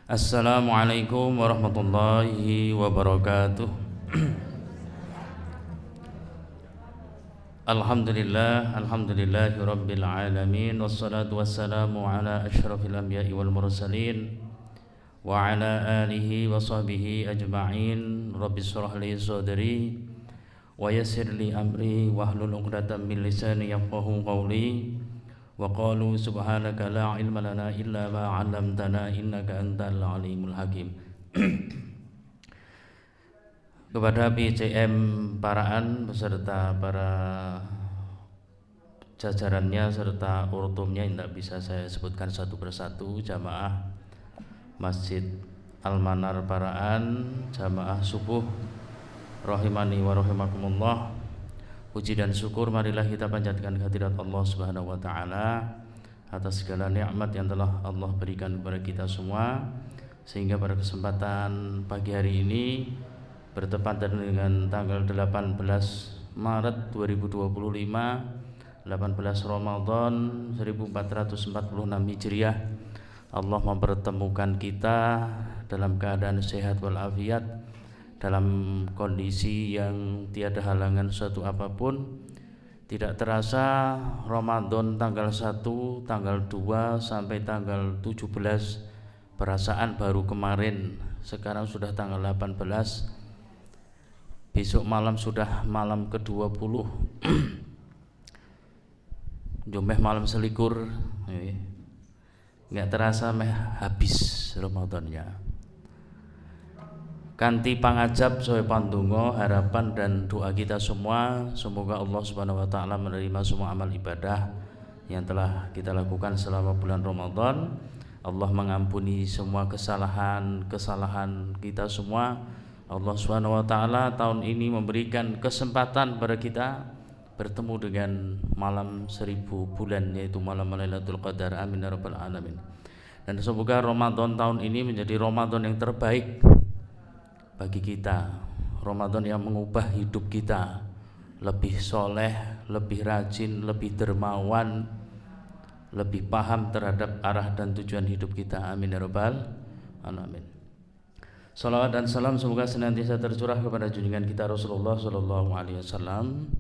Assalamualaikum warahmatullahi wabarakatuh. Alhamdulillahi rabbil alamin, wassalatu wassalamu ala asyrafil anbiya'i wal mursalin wa ala alihi wa sahbihi ajma'in. Rabbi shrah li sadri wa yassir li amri wahlul 'uqdatam min lisani yafqahu qawli. Wa qalu subhanaka la ilma lana illa ma 'allamtana innaka antal alimul hakim. Kepada PCM Paraan beserta para jajarannya serta urtumnya yang tidak bisa saya sebutkan satu persatu, jamaah Masjid Al-Manar Paraan, jamaah subuh rahimani wa rahimakumullah. Puji dan syukur marilah kita panjatkan kehadirat Allah Subhanahu wa taala atas segala nikmat yang telah Allah berikan kepada kita semua, sehingga pada kesempatan pagi hari ini bertepatan dengan tanggal 18 Maret 2025, 18 Ramadan 1446 Hijriah, Allah mempertemukan kita dalam keadaan sehat walafiat, dalam kondisi yang tiada halangan suatu apapun. Tidak terasa Ramadan tanggal 1, tanggal 2 sampai tanggal 17, perasaan baru kemarin. Sekarang sudah tanggal 18, besok malam sudah malam ke-20. Jomeh malam selikur, nggak terasa habis Ramadannya. Kanti pangajab soe pandonga, harapan dan doa kita semua, semoga Allah Subhanahu wa taala menerima semua amal ibadah yang telah kita lakukan selama bulan Ramadan. Allah mengampuni semua kesalahan kita semua. Allah Subhanahu wa taala tahun ini memberikan kesempatan pada kita bertemu dengan malam 1000 bulan, yaitu malam Lailatul Qadar. Amin ya rabbal alamin. Dan semoga Ramadan tahun ini menjadi Ramadan yang terbaik bagi kita, Ramadan yang mengubah hidup kita lebih soleh, lebih rajin, lebih dermawan, lebih paham terhadap arah dan tujuan hidup kita. Amin ya rabbal alamin. Salawat dan salam semoga senantiasa tercurah kepada junjungan kita Rasulullah sallallahu alaihi wasallam.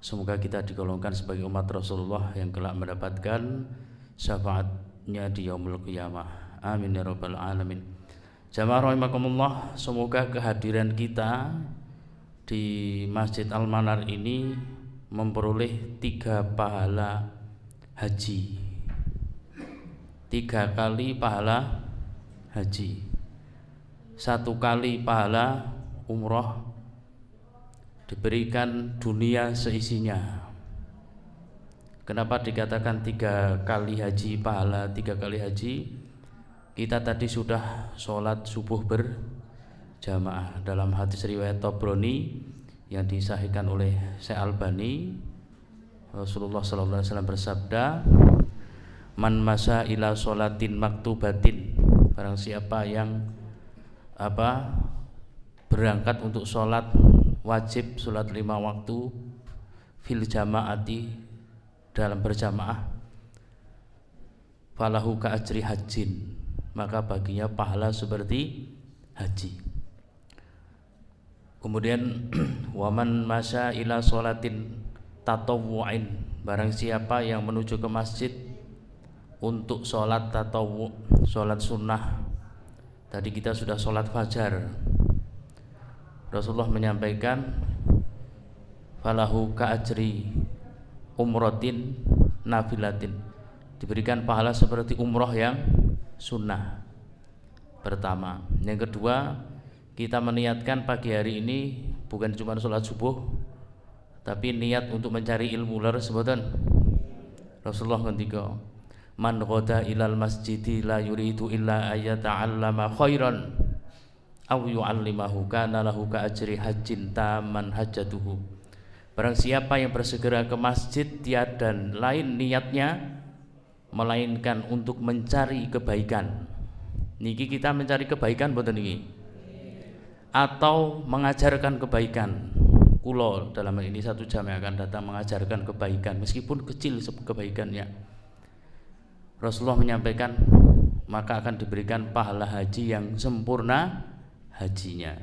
Semoga kita digolongkan sebagai umat Rasulullah yang kelak mendapatkan syafaatnya di yaumul qiyamah. Amin ya rabbal alamin. Jamaah rahimakumullah, semoga kehadiran kita di Masjid Al-Manar ini memperoleh 3 pahala haji, 3 kali pahala haji, 1 kali pahala umroh, diberikan dunia seisinya. Kenapa dikatakan 3 kali haji, pahala 3 kali haji? Kita tadi sudah sholat subuh berjamaah dalam hadis riwayat Tabrani yang disahihkan oleh Syekh Albani. Rasulullah sallallahu alaihi wasallam bersabda, "Man masa ila sholatin maktubatin." Barang siapa yang berangkat untuk sholat wajib, sholat 5 waktu fil jamaati, dalam berjamaah, falahu ka ajri hajjin, maka baginya pahala seperti haji. Kemudian waman masya ila sholatin tatawwu'in, barang siapa yang menuju ke masjid untuk sholat tatawwu', sholat sunnah. Tadi kita sudah sholat fajar, Rasulullah menyampaikan falahu ka ajri umrotin nafilatin, diberikan pahala seperti umroh yang sunnah. Pertama. Yang kedua, kita meniatkan pagi hari ini bukan cuma sholat subuh, tapi niat untuk mencari ilmu. Leres mboten? Rasulullah ngendika, man ghada ilal masjidi la yuridu illa ayata'allama khairan aw yu'allimahu kana lahu ka ajri hajjin taman hajjatuhu. Barang siapa yang bersegera ke masjid tiada lain niatnya melainkan untuk mencari kebaikan. Niki kita mencari kebaikan mboten niki? Atau mengajarkan kebaikan. Kulo dalam hal ini 1 jam yang akan datang mengajarkan kebaikan, meskipun kecil kebaikannya. Rasulullah menyampaikan, maka akan diberikan pahala haji yang sempurna hajinya.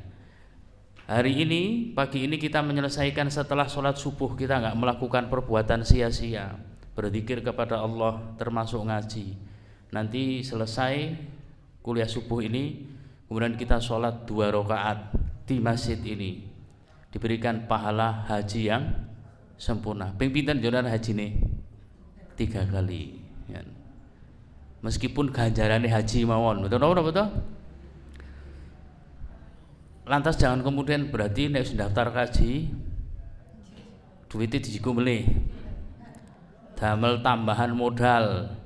Hari ini, pagi ini kita menyelesaikan setelah sholat subuh, kita nggak melakukan perbuatan sia-sia, berzikir kepada Allah termasuk ngaji. Nanti selesai kuliah subuh ini, kemudian kita sholat 2 rakaat di masjid ini, diberikan pahala haji yang sempurna. Ping pinten jonan haji nih 3 kali ya. Meskipun ganjarannya haji mawon, betul. Lantas jangan kemudian berarti nek daftar kaji duitnya dijiku melih damel tambahan modal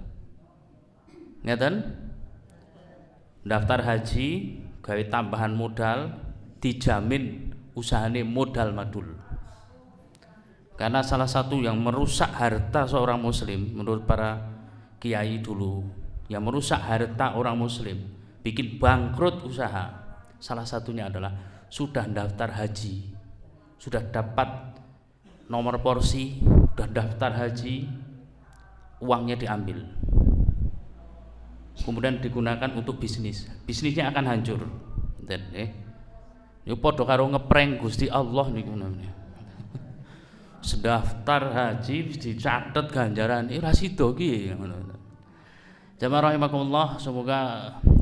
ngeten, daftar haji gawe tambahan modal, dijamin usahane modal madul. Karena salah satu yang merusak harta seorang muslim menurut para kiai dulu, yang merusak harta orang muslim, bikin bangkrut usaha, salah satunya adalah sudah daftar haji, sudah dapat nomor porsi, sudah daftar haji, uangnya diambil, kemudian digunakan untuk bisnisnya akan hancur. Ini podo karo ngeprank Gusti Allah niku namanya. Sedaftar haji dicatat ganjaran ora sida ki ngono. Jamaah rahimakumullah,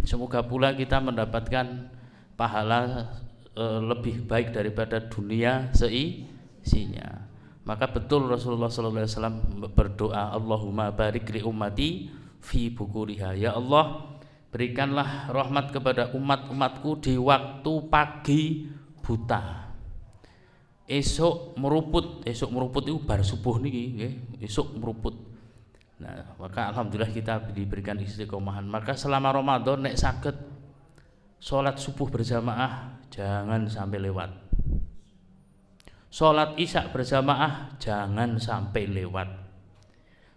semoga pula kita mendapatkan pahala lebih baik daripada dunia seisinya. Maka betul Rasulullah sallallahu alaihi wasallam berdoa, Allahumma barik li ummati fi bukuriha. Ya Allah, berikanlah rahmat kepada umat-umatku di waktu pagi buta. Esok meruput itu bar subuh niki nggih, esok meruput. Nah, maka alhamdulillah kita diberikan istiqomahan. Maka selama Ramadan nek saged salat subuh berjamaah jangan sampai lewat. Salat isya berjamaah jangan sampai lewat.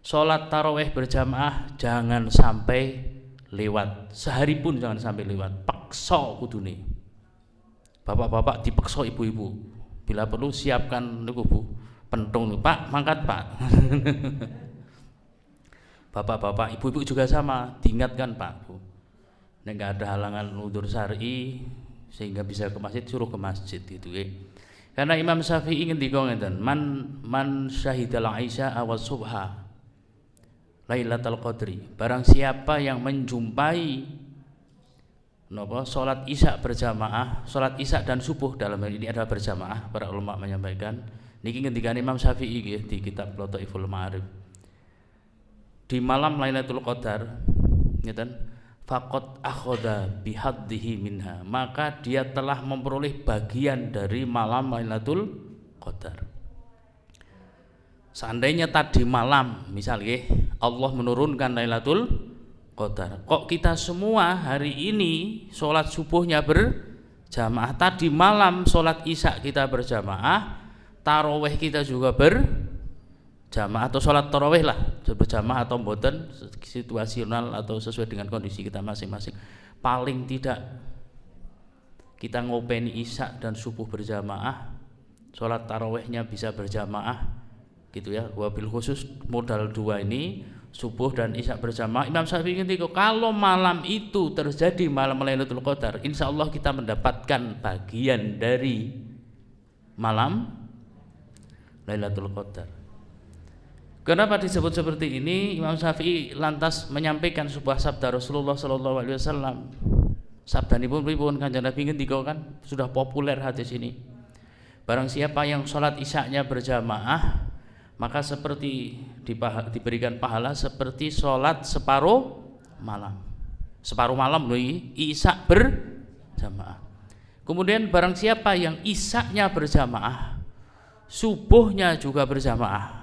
Salat tarawih berjamaah jangan sampai lewat. Sehari pun jangan sampai lewat. Paksa kudune. Bapak-bapak dipeksa ibu-ibu. Bila perlu siapkan niku Bu, pentung Pak, mangkat Pak. Bapak-bapak, ibu-ibu juga sama, diingatkan Pak Bu. Nek enggak ada halangan udzur syar'i sehingga bisa ke masjid, suruh ke masjid gitu ya. Karena Imam Syafi'i ngendika ngeten, man syahidal Aisyah wa subha Lailatul Qadri. Barang siapa yang menjumpai salat isya berjamaah, salat isya dan subuh dalam hal ini adalah berjamaah, para ulama menyampaikan. Niki ngendikan Imam Syafi'i nggih di kitab Lataiful Ma'arif. Di malam Lailatul Qadar, ngeten, faqad akhadha bihaddihi minha, maka dia telah memperoleh bagian dari malam Lailatul Qadar. Seandainya tadi malam misalnya Allah menurunkan Lailatul Qadar, kok kita semua hari ini sholat subuhnya berjamaah, tadi malam sholat isya kita berjamaah, tarawih kita juga berjamaah, atau sholat tarawih lah berjamaah atau mboten, situasional atau sesuai dengan kondisi kita masing-masing. Paling tidak kita ngopeni isya dan subuh berjamaah, sholat tarawihnya bisa berjamaah gitu ya. Wabil khusus modal 2 ini, subuh dan isya berjamaah. Imam Syafi'i ngendika kalau malam itu terjadi malam Lailatul Qadar, insya Allah kita mendapatkan bagian dari malam Lailatul Qadar. Kenapa disebut seperti ini? Imam Syafi'i lantas menyampaikan sebuah sabda Rasulullah sallallahu alaihi wasallam. Sabdanipun pripun Kanjeng Nabi ngendika kan sudah populer hadis ini. Barang siapa yang sholat isyanya berjamaah, maka seperti diberikan pahala seperti sholat separuh malam. Separuh malam loh, isya berjamaah. Kemudian barang siapa yang isyanya berjamaah, subuhnya juga berjamaah,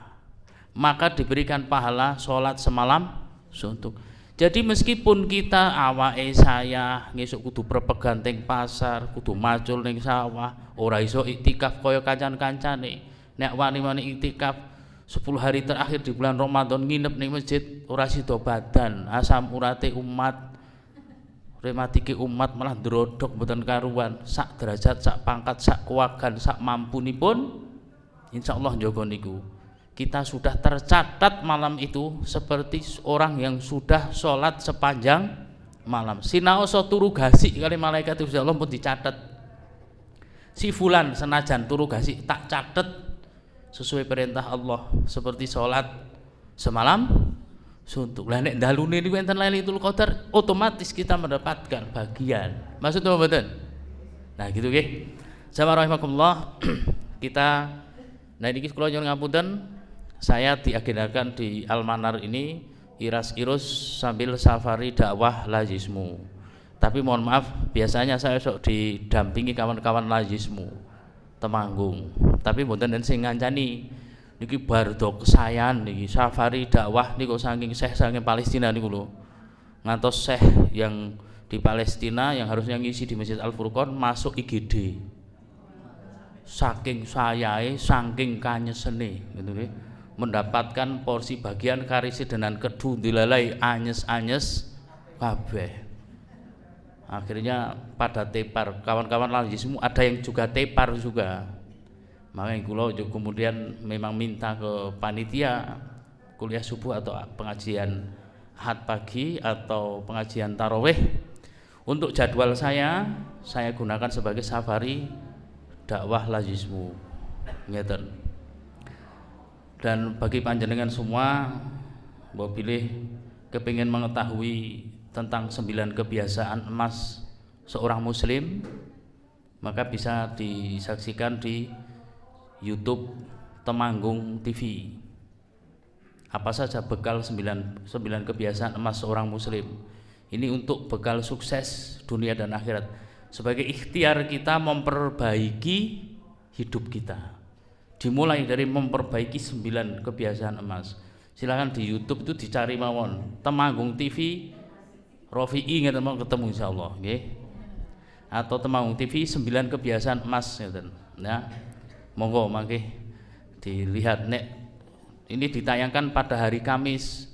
maka diberikan pahala sholat semalam suntuk. Jadi meskipun kita awake saya ngesuk kudu prepegan teng pasar, kudu macul ning sawah, ora iso iktikaf kaya kancan-kancane. Nek wani-wani iktikaf 10 hari terakhir di bulan Ramadan nginep ning masjid, ora sida badan, asam urate umat, rematike umat malah ndrodok mboten karuan, sak derajat, sak pangkat, sak kuwagan, sak mampunipun insyaallah njaga niku. Kita sudah tercatat malam itu seperti orang yang sudah sholat sepanjang malam. Sinaosa turu gasi kali malaikat Gusti Allah pun dicatet. Si fulan senajan turu gasi tak catet sesuai perintah Allah seperti sholat semalam suntuk. Lah nek dalune niku enten Lailatul Qadar otomatis kita mendapatkan bagian. Maksudnya mboten? Nah gitu nggih. Jamaah rahimakumullah kita nah niki kula nyuwun ngapunten saya diagendakan di Almanar ini iras-irus sambil safari dakwah lazismu. Tapi mohon maaf, biasanya saya sok didampingi kawan-kawan lazismu Temanggung. Tapi mboten sing ngancani niki bar do kesayan niki safari dakwah niku saking saking Palestina niku lho. Ngantos syekh yang di Palestina yang harusnya ngisi di Masjid Al Furqon masuk IGD. Saking sayae, saking kanyesene gitu nggih. Mendapatkan porsi bagian karisidenan kedu dilalai anyes-anyes kabeh. Akhirnya pada tepar, kawan-kawan lazismu ada yang juga tepar juga. Makanya kula kemudian memang minta ke panitia kuliah subuh atau pengajian Ahad pagi atau pengajian tarawih untuk jadwal saya gunakan sebagai safari dakwah lazismu. Ngeten. Dan bagi panjenengan semua mbok pilih kepingin mengetahui tentang 9 kebiasaan emas seorang muslim, maka bisa disaksikan di YouTube Temanggung TV. Apa saja bekal 9 kebiasaan emas seorang muslim. Ini untuk bekal sukses dunia dan akhirat. Sebagai ikhtiar kita memperbaiki hidup kita. Dimulai dari memperbaiki 9 kebiasaan emas. Silakan di YouTube itu dicari mawon Temanggung TV Rofi'i ngeten mau ketemu insyaallah nggih. Atau Temanggung TV 9 kebiasaan emas ngeten. Ya. Monggo mangke dilihat nek ini ditayangkan pada hari Kamis.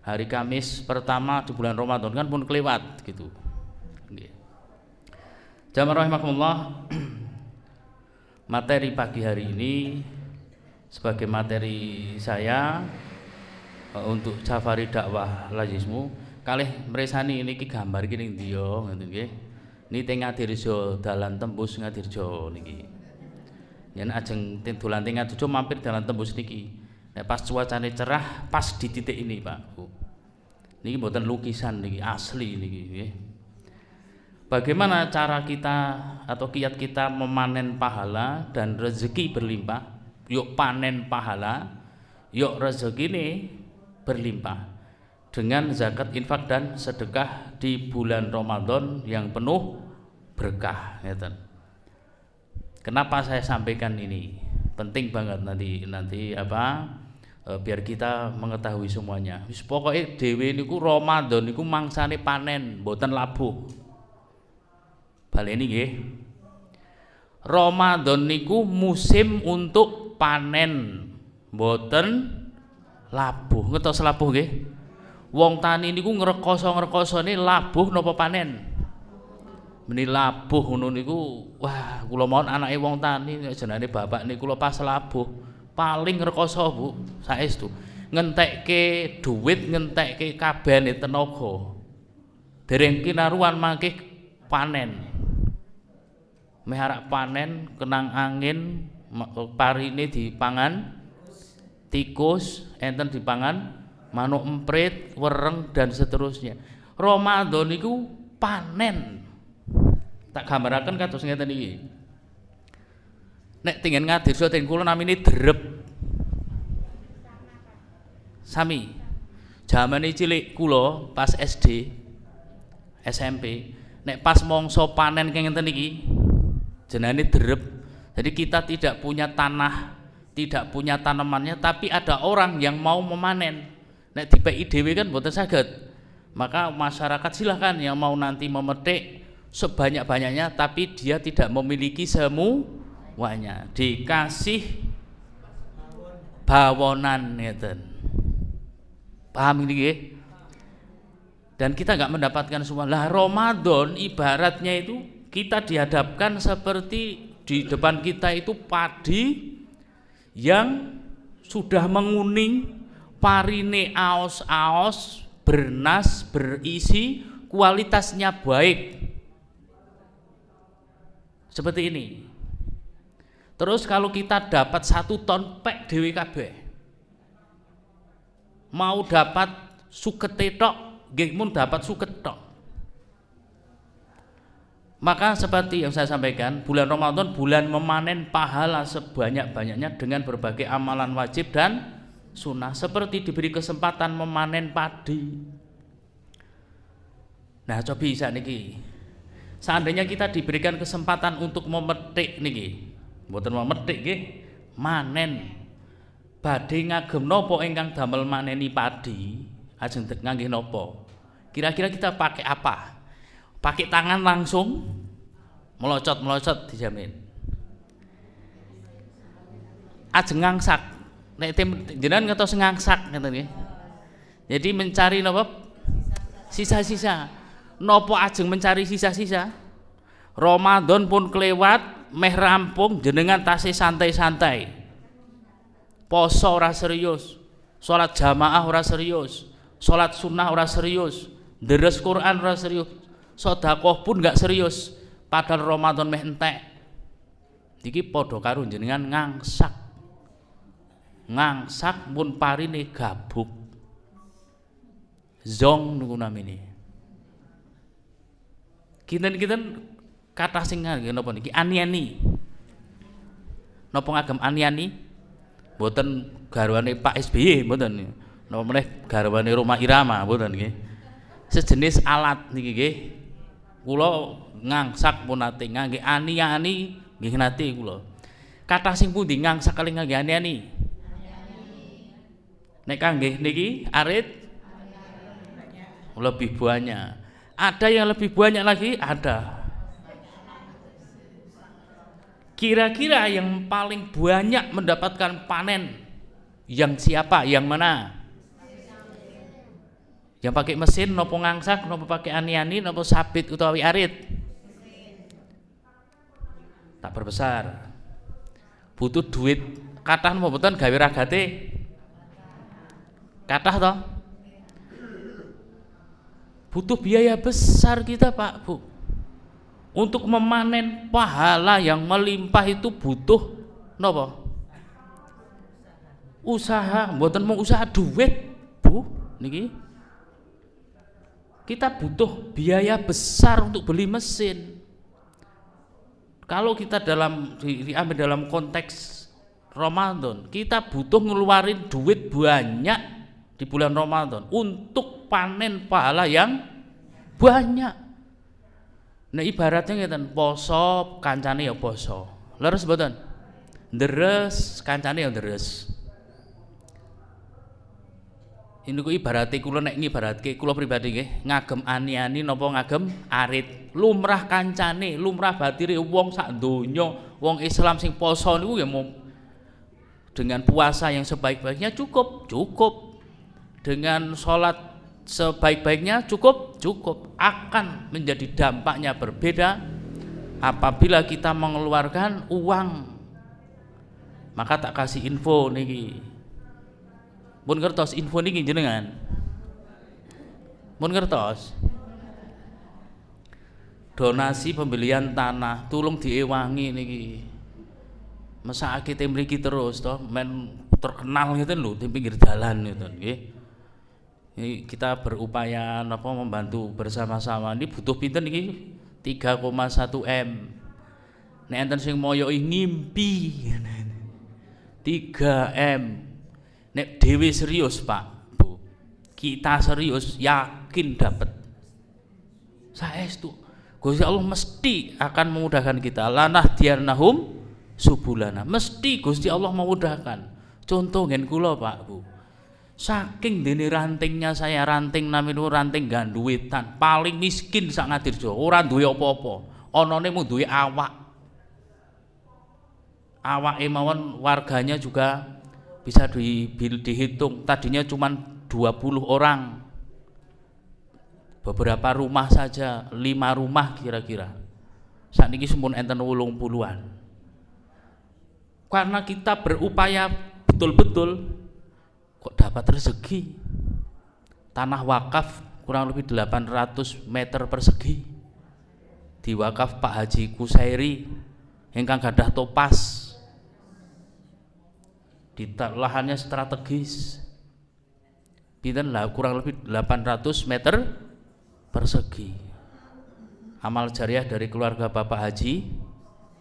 Hari Kamis pertama di bulan Ramadan kan pun kelewat gitu. Nggih. Jamaah rahimakumullah. Materi pagi hari ini sebagai materi saya untuk safari dakwah lazismu kalih mresani niki gambar iki ning ndi yo ngoten nggih. Niki teng Ngadirjo dalan tembus Ngadirjo niki. Yen ajeng dolan teng Ngadirjo mampir dalan tembus niki. Nek pas cuacane cerah pas di titik ini, Pak. Bu. Niki mboten lukisan niki asli niki nggih. Bagaimana cara kita atau kiat kita memanen pahala dan rezeki berlimpah? Yuk panen pahala, yuk rezeki ini berlimpah dengan zakat, infak dan sedekah di bulan Ramadan yang penuh berkah. Kenapa saya sampaikan ini? Penting banget nanti apa? Biar kita mengetahui semuanya. Wis pokoke dhewe niku Ramadan niku mangsane panen, mboten labuh. Baleni nggih. Ramadan niku musim untuk panen, mboten labuh. Ngertos labuh nggih? Wong tani niku ngrekoso-ngrekosone labuh napa panen? Meni labuh ngono niku, wah kula mawon anake wong tani jenenge bapak niku kula pas labuh paling ngrekoso Bu, saestu. Ngentekke dhuwit, ngentekke kabehane tenaga. Dereng kinaruan mangke panen. Meh arek panen kenang angin parine dipangan tikus, enten dipangan manuk emprit, wereng dan seterusnya. Ramadan niku panen. Tak gambaraken kados ngeten iki. Nek tingen Ngadirjo ten kula namine drep. Sami. Jamane cilik kula pas SD, SMP, nek pas mangsa panen kaya ngenten iki jenenge drep. Jadi kita tidak punya tanah, tidak punya tanamannya, tapi ada orang yang mau memanen. Nek dipeki dhewe kan mboten saged. Maka masyarakat silahkan yang mau nanti memetik sebanyak-banyaknya, tapi dia tidak memiliki semuanya. Dikasih bawonan ngeten. Paham ini nggih? Dan kita enggak mendapatkan semua. Lah Ramadan ibaratnya itu kita dihadapkan seperti di depan kita itu padi yang sudah menguning, parine aos-aos, bernas, berisi kualitasnya baik. Seperti ini. Terus kalau kita dapat 1 ton pek dhewe kabeh. Mau dapat sukete tok, nggih mun dapat suket tok. Maka seperti yang saya sampaikan, bulan Ramadan bulan memanen pahala sebanyak-banyaknya dengan berbagai amalan wajib dan sunnah, seperti diberi kesempatan memanen padi. Nah, coba bisa niki. Seandainya kita diberikan kesempatan untuk memetik niki, mboten memetik nggih, manen. Badhe ngagem napa ingkang damel maneni padi? Ajeng ngangge napa? Kira-kira kita pakai apa? Pakai tangan langsung melocot-melocot dijamin. Ajeng ngangsak. Nek jenengan ngertos ngangsak ngeten nggih. Jadi mencari napa? Sisa-sisa. Napa ajeng mencari sisa-sisa? Ramadan pun kelewat, meh rampung jenengan tasih santai-santai. Poso ora serius, salat jamaah ora serius, salat sunnah ora serius, deres Quran ora serius, sedekah pun enggak serius. Padahal Ramadan meh entek. Iki padha karo jenengan ngangsak. Ngangsak pun parine gabuk. Zong niku namine. Kinten-kinten kathah sing napa niki aniani. Napa ngagem aniani? Mboten garwane Pak SBY mboten. Napa meneh garwane Roma Irama mboten nggih. Sejenis alat niki nggih. Kula ngangsak pun nate ngangge ani-ani nggih nate kula. Kathah sing pundi ngangsak kali ngangge ani-ani? Nek kangge niki arit lebih banyak. Ada yang lebih banyak lagi, ada. Kira-kira yang paling banyak mendapatkan panen yang siapa? Yang mana? Yang pakai mesin, nopo ngangsak, nopo pakai ani-ani, nopo sabit utawi arit? Tak berbesar. Butuh duit. Kathah napa mboten gawe ragate? Kathah toh? Butuh biaya besar kita Pak Bu. Untuk memanen pahala yang melimpah itu butuh napa? Usaha, mboten mau usaha duit Bu niki. Kita butuh biaya besar untuk beli mesin. Kalau kita diambil dalam konteks Ramadan, kita butuh ngeluarin duit banyak di bulan Ramadan untuk panen pahala yang banyak. Nah ibaratnya ngeten, poso kancane ya poso. Leres mboten? Deres kancane ya deres. Ini ku ibarate kula nek ngibaratke kula pribadi nggih, ngagem ani-ani napa ngagem arit. Lumrah kancane, lumrah batire wong sak donya, wong Islam sing poso niku ya dengan puasa yang sebaik-baiknya cukup. Dengan sholat sebaik-baiknya cukup. Akan menjadi dampaknya berbeda apabila kita mengeluarkan uang. Maka tak kasih info niki. Mun ngertos info niki jenengan? Mun ngertos? Donasi pembelian tanah tulung diewangi niki. Mesake te mriki terus toh men terkenal ngeten lho di pinggir dalan ngeten nggih. Kita berupaya membantu bersama-sama. Ini butuh pinten iki? 3,1 M. Nek enten sing moyoki ngimpi 3 M. Nek dhewe serius Pak Bu, kita serius yakin dapat. Saestu Gusti Allah mesti akan memudahkan kita. Lanah diarnahum subulana. Mesti Gusti Allah memudahkan. Contoh ngen kula Pak Bu. Saking dene rantingnya saya ranting namine ranting ganduwetan, paling miskin sak Ngadirjo, ora duwe apa-apa. Anane mung duwe awak. Awake mawon warganya juga bisa dihitung. Tadinya cuma 20 orang. Beberapa rumah saja, 5 rumah kira-kira. Sakniki sampun enten 80-an. Karena kita berupaya betul-betul kok dapat rezeki. Tanah wakaf kurang lebih 800 meter persegi diwakaf Pak Haji Kusairi ingkang gadah topas di lahannya strategis pinten lah kurang lebih 800 meter persegi. Amal jariah dari keluarga Bapak Haji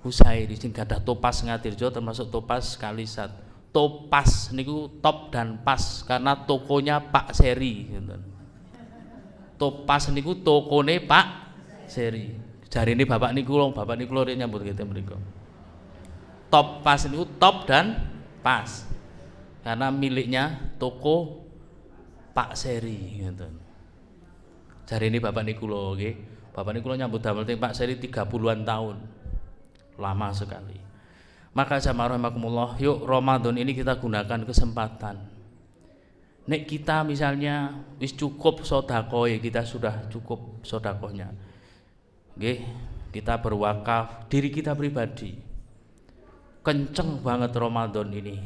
Kusairi sing gadah topas Ngatirjo termasuk topas Kalisat. Topas niku top dan pas karena tokonya Pak Seri. Topas niku tokone Pak Seri. Jarine bapak niku lho nyambut kita mriku. Topas niku top dan pas karena miliknya toko Pak Seri ngoten. Jarine bapak niku lho nggih. Bapak niku nyambut damel teng Pak Seri 30-an tahun. Lama sekali. Maka jamaah rahimakumullah, yuk Ramadan ini kita gunakan kesempatan. Nek kita misalnya wis cukup sedekah, kita sudah cukup sedekahnya. Nggih, kita berwakaf diri kita pribadi. Kenceng banget Ramadan ini.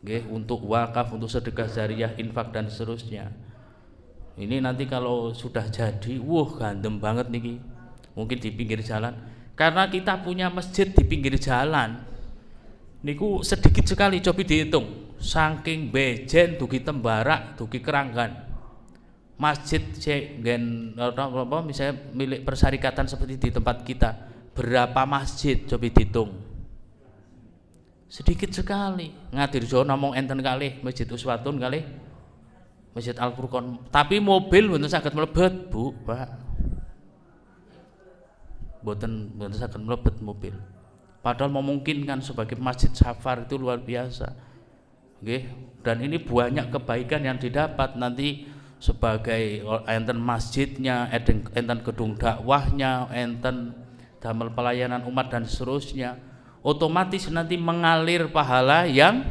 Nggih, untuk wakaf, untuk sedekah jariah, infak dan seterusnya. Ini nanti kalau sudah jadi, gandem banget niki. Mungkin di pinggir jalan. Karena kita punya masjid di pinggir jalan. Niku sedikit sekali coba dihitung. Saking bejen dugi Tembarak, dugi Keranggan. Masjid misalnya milik persyarikatan seperti di tempat kita. Berapa masjid coba dihitung. Sedikit sekali. Ngatirjo namung enten kalih Masjid Uswatun kalih Masjid Al Furqon. Tapi mobil mboten saged mlebet, Bu, Pak. Mboten saged mlebet mobil. Padahal memungkinkan sebagai masjid safar itu luar biasa. Nggih, dan ini banyak kebaikan yang didapat nanti sebagai enten masjidnya, enten gedung dakwahnya, enten damel pelayanan umat dan seterusnya. Otomatis nanti mengalir pahala yang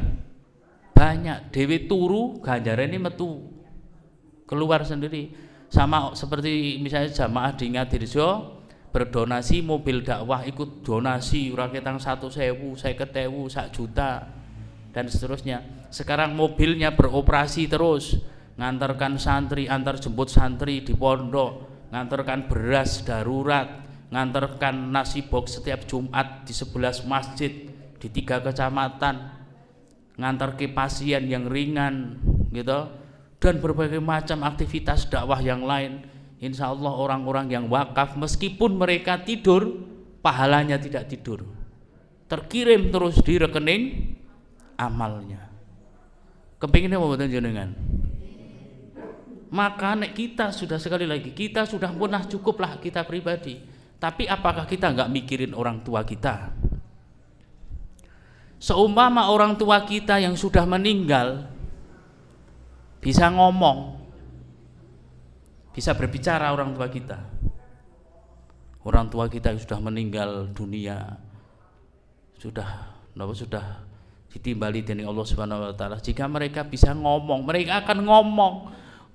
banyak. Dewi turu ganjaran ini metu keluar sendiri. Sama seperti misalnya jamaah di Ngatirjo berdonasi mobil dakwah ikut donasi ora ketang 1.000, 50.000, 1 juta dan seterusnya. Sekarang mobilnya beroperasi terus, ngantarkan santri, antar jemput santri di pondok, ngantarkan beras darurat, ngantarkan nasi box setiap Jumat di 11 masjid di 3 kecamatan, ngantar ke pasien yang ringan gitu, dan berbagai macam aktivitas dakwah yang lain. Insya Allah orang-orang yang wakaf meskipun mereka tidur, pahalanya tidak tidur, terkirim terus di rekening amalnya. Kepinginnya mau mboten jenengan? Maka nek kita sudah, sekali lagi, kita sudah punah cukuplah kita pribadi. Tapi apakah kita nggak mikirin orang tua kita? Seumpama orang tua kita yang sudah meninggal bisa ngomong, bisa berbicara orang tua kita. Orang tua kita yang sudah meninggal dunia sudah ditimbali dening Allah Subhanahu wa taala. Jika mereka bisa ngomong, mereka akan ngomong,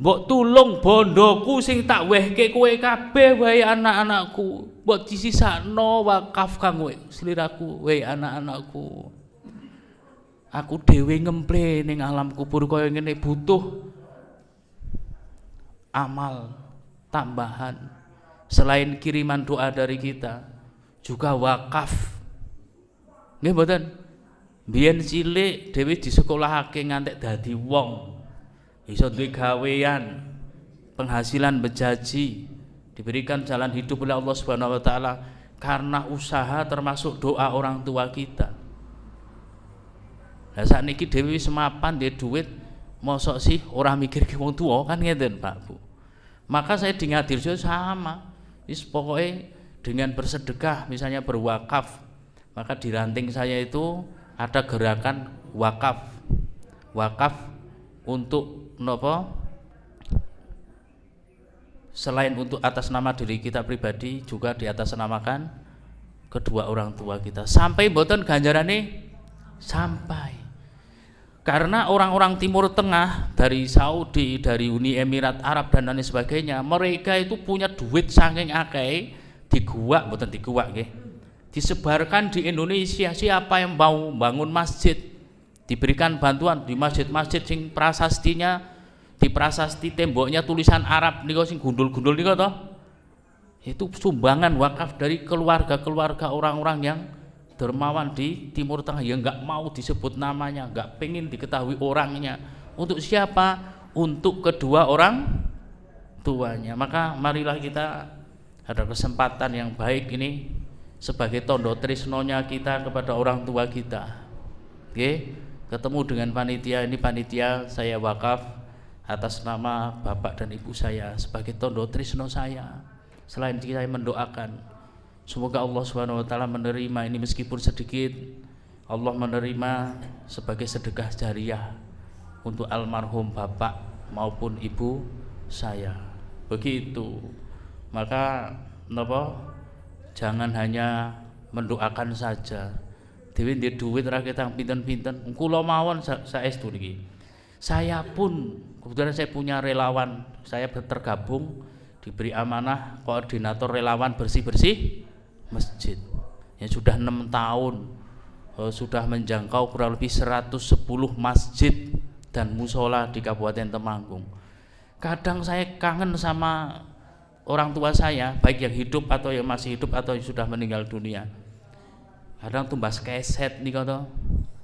"Mbok tulung bondoku sing tak wehke kowe kabeh wae anak-anakku. Mbok disisakno wakaf kanggo sliraku wae anak-anakku. Aku dhewe ngemple ning alam kubur kaya ngene butuh amal tambahan selain kiriman doa dari kita juga wakaf." Nggih mboten? Biyen cilik dhewe disekolahake ngantek dadi wong, iso duwe gawean, penghasilan bejaji, diberikan jalan hidup oleh Allah Subhanahu wa taala karena usaha termasuk doa orang tua kita. Lah sakniki dhewe wis mapan duwe duit, mosok sih ora mikirke wong tuwa kan ngeten Pak Bu. Maka saya di Ngatirjo sama, wis pokoknya dengan bersedekah misalnya berwakaf, maka di ranting saya itu ada gerakan wakaf untuk nopo, selain untuk atas nama diri kita pribadi juga di atas namakan kedua orang tua kita. Sampai mboten ganjarane sampai. Karena orang-orang Timur Tengah dari Saudi, dari Uni Emirat Arab dan lain sebagainya, mereka itu punya duit saking akeh, diguak mboten diguak nggih. Disebarkan di Indonesia. Siapa yang mau bangun masjid diberikan bantuan di masjid-masjid sing prasastinya di prasasti temboknya tulisan Arab niku sing gundul-gundul niku toh. Itu sumbangan wakaf dari keluarga-keluarga orang-orang yang dermawan di Timur Tengah yang nggak mau disebut namanya, nggak pengen diketahui orangnya. Untuk siapa? Untuk kedua orang tuanya. Maka marilah kita ada kesempatan yang baik ini sebagai tondo trisnonya kita kepada orang tua kita. Oke, ketemu dengan panitia ini, panitia saya wakaf atas nama bapak dan ibu saya sebagai tondo trisno saya. Selain kita mendoakan, semoga Allah Subhanahu wa taala menerima ini meskipun sedikit, Allah menerima sebagai sedekah jariah untuk almarhum bapak maupun ibu saya. Begitu. Maka napa? Jangan hanya mendoakan saja. Dewe ndek duit ra ketang pinten-pinten. Kula mawon saestu niki. Saya pun kebetulan saya punya relawan, saya tergabung diberi amanah koordinator relawan bersih-bersih masjid. Ya sudah 6 tahun sudah menjangkau kurang lebih 110 masjid dan musola di Kabupaten Temanggung. Kadang saya kangen sama orang tua saya, baik yang hidup atau yang masih hidup atau yang sudah meninggal dunia. Kadang tumbas keset nih kata,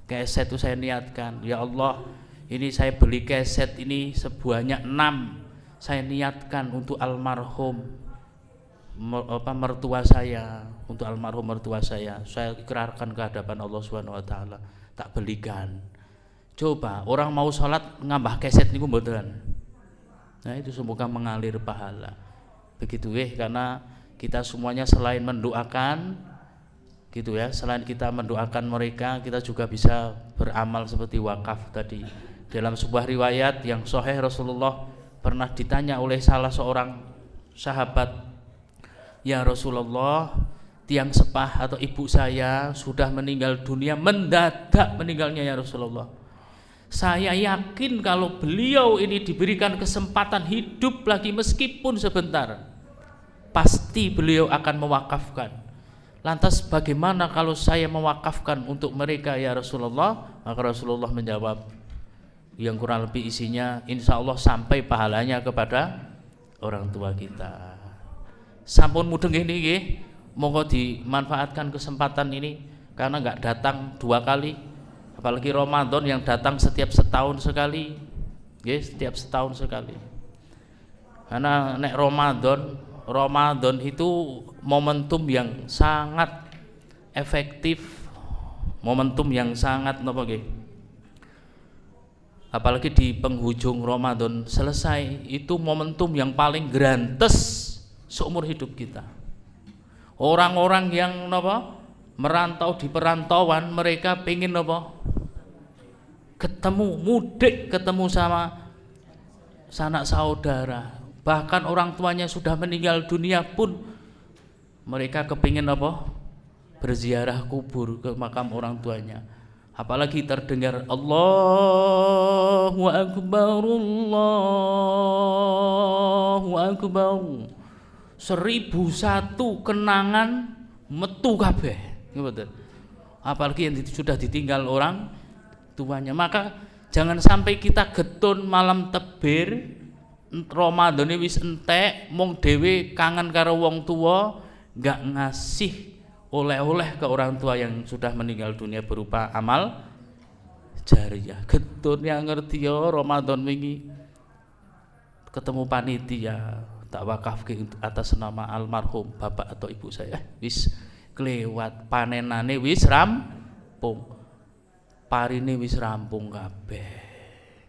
keset itu saya niatkan, ya Allah, ini saya beli keset ini sebanyak 6, saya niatkan untuk almarhum mertua saya, untuk almarhum mertua saya ikrarkan ke hadapan Allah Subhanahu wa taala, tak belikan. Coba orang mau sholat ngambah keset niku mboten. Nah itu semoga mengalir pahala. Begitu karena kita semuanya selain mendoakan gitu ya, selain kita mendoakan mereka, kita juga bisa beramal seperti wakaf tadi. Dalam sebuah riwayat yang sahih, Rasulullah pernah ditanya oleh salah seorang sahabat, ya Rasulullah, tiang sepah atau ibu saya sudah meninggal dunia, mendadak meninggalnya ya Rasulullah. Saya yakin kalau beliau ini diberikan kesempatan hidup lagi meskipun sebentar, pasti beliau akan mewakafkan. Lantas bagaimana kalau saya mewakafkan untuk mereka ya Rasulullah? Maka Rasulullah menjawab yang kurang lebih isinya, insya Allah sampai pahalanya kepada orang tua kita. Sampun mudeng ini nggih, monggo dimanfaatkan kesempatan ini karena nggak datang 2 kali, apalagi Ramadan yang datang setiap setahun sekali, nggih, setiap setahun sekali. Karena nek Ramadan itu momentum yang sangat efektif, momentum yang sangat napa nggih? Apalagi di penghujung Ramadan selesai, itu momentum yang paling grantes seumur hidup kita. Orang-orang yang napa merantau di perantauan, mereka pengen napa ketemu, mudik ketemu sama sanak saudara. Bahkan orang tuanya sudah meninggal dunia pun mereka kepingin apa? Berziarah kubur ke makam orang tuanya. Apalagi terdengar Allahu Akbar, Allahu Akbar, 1001 kenangan metu kabeh. Apalagi yang sudah ditinggal orang tuanya. Maka jangan sampai kita getun malam tebir, Ramadan wis entek, mung dhewe kangen karo wong tua, gak ngasih oleh-oleh ke orang tua yang sudah meninggal dunia berupa amal jariah. Getun yang ngerti ya Ramadan wingi ketemu panitia tak wakafke atas nama almarhum bapak atau ibu saya, wis kelewat, panenane wis rampung, parine wis rampung kabeh.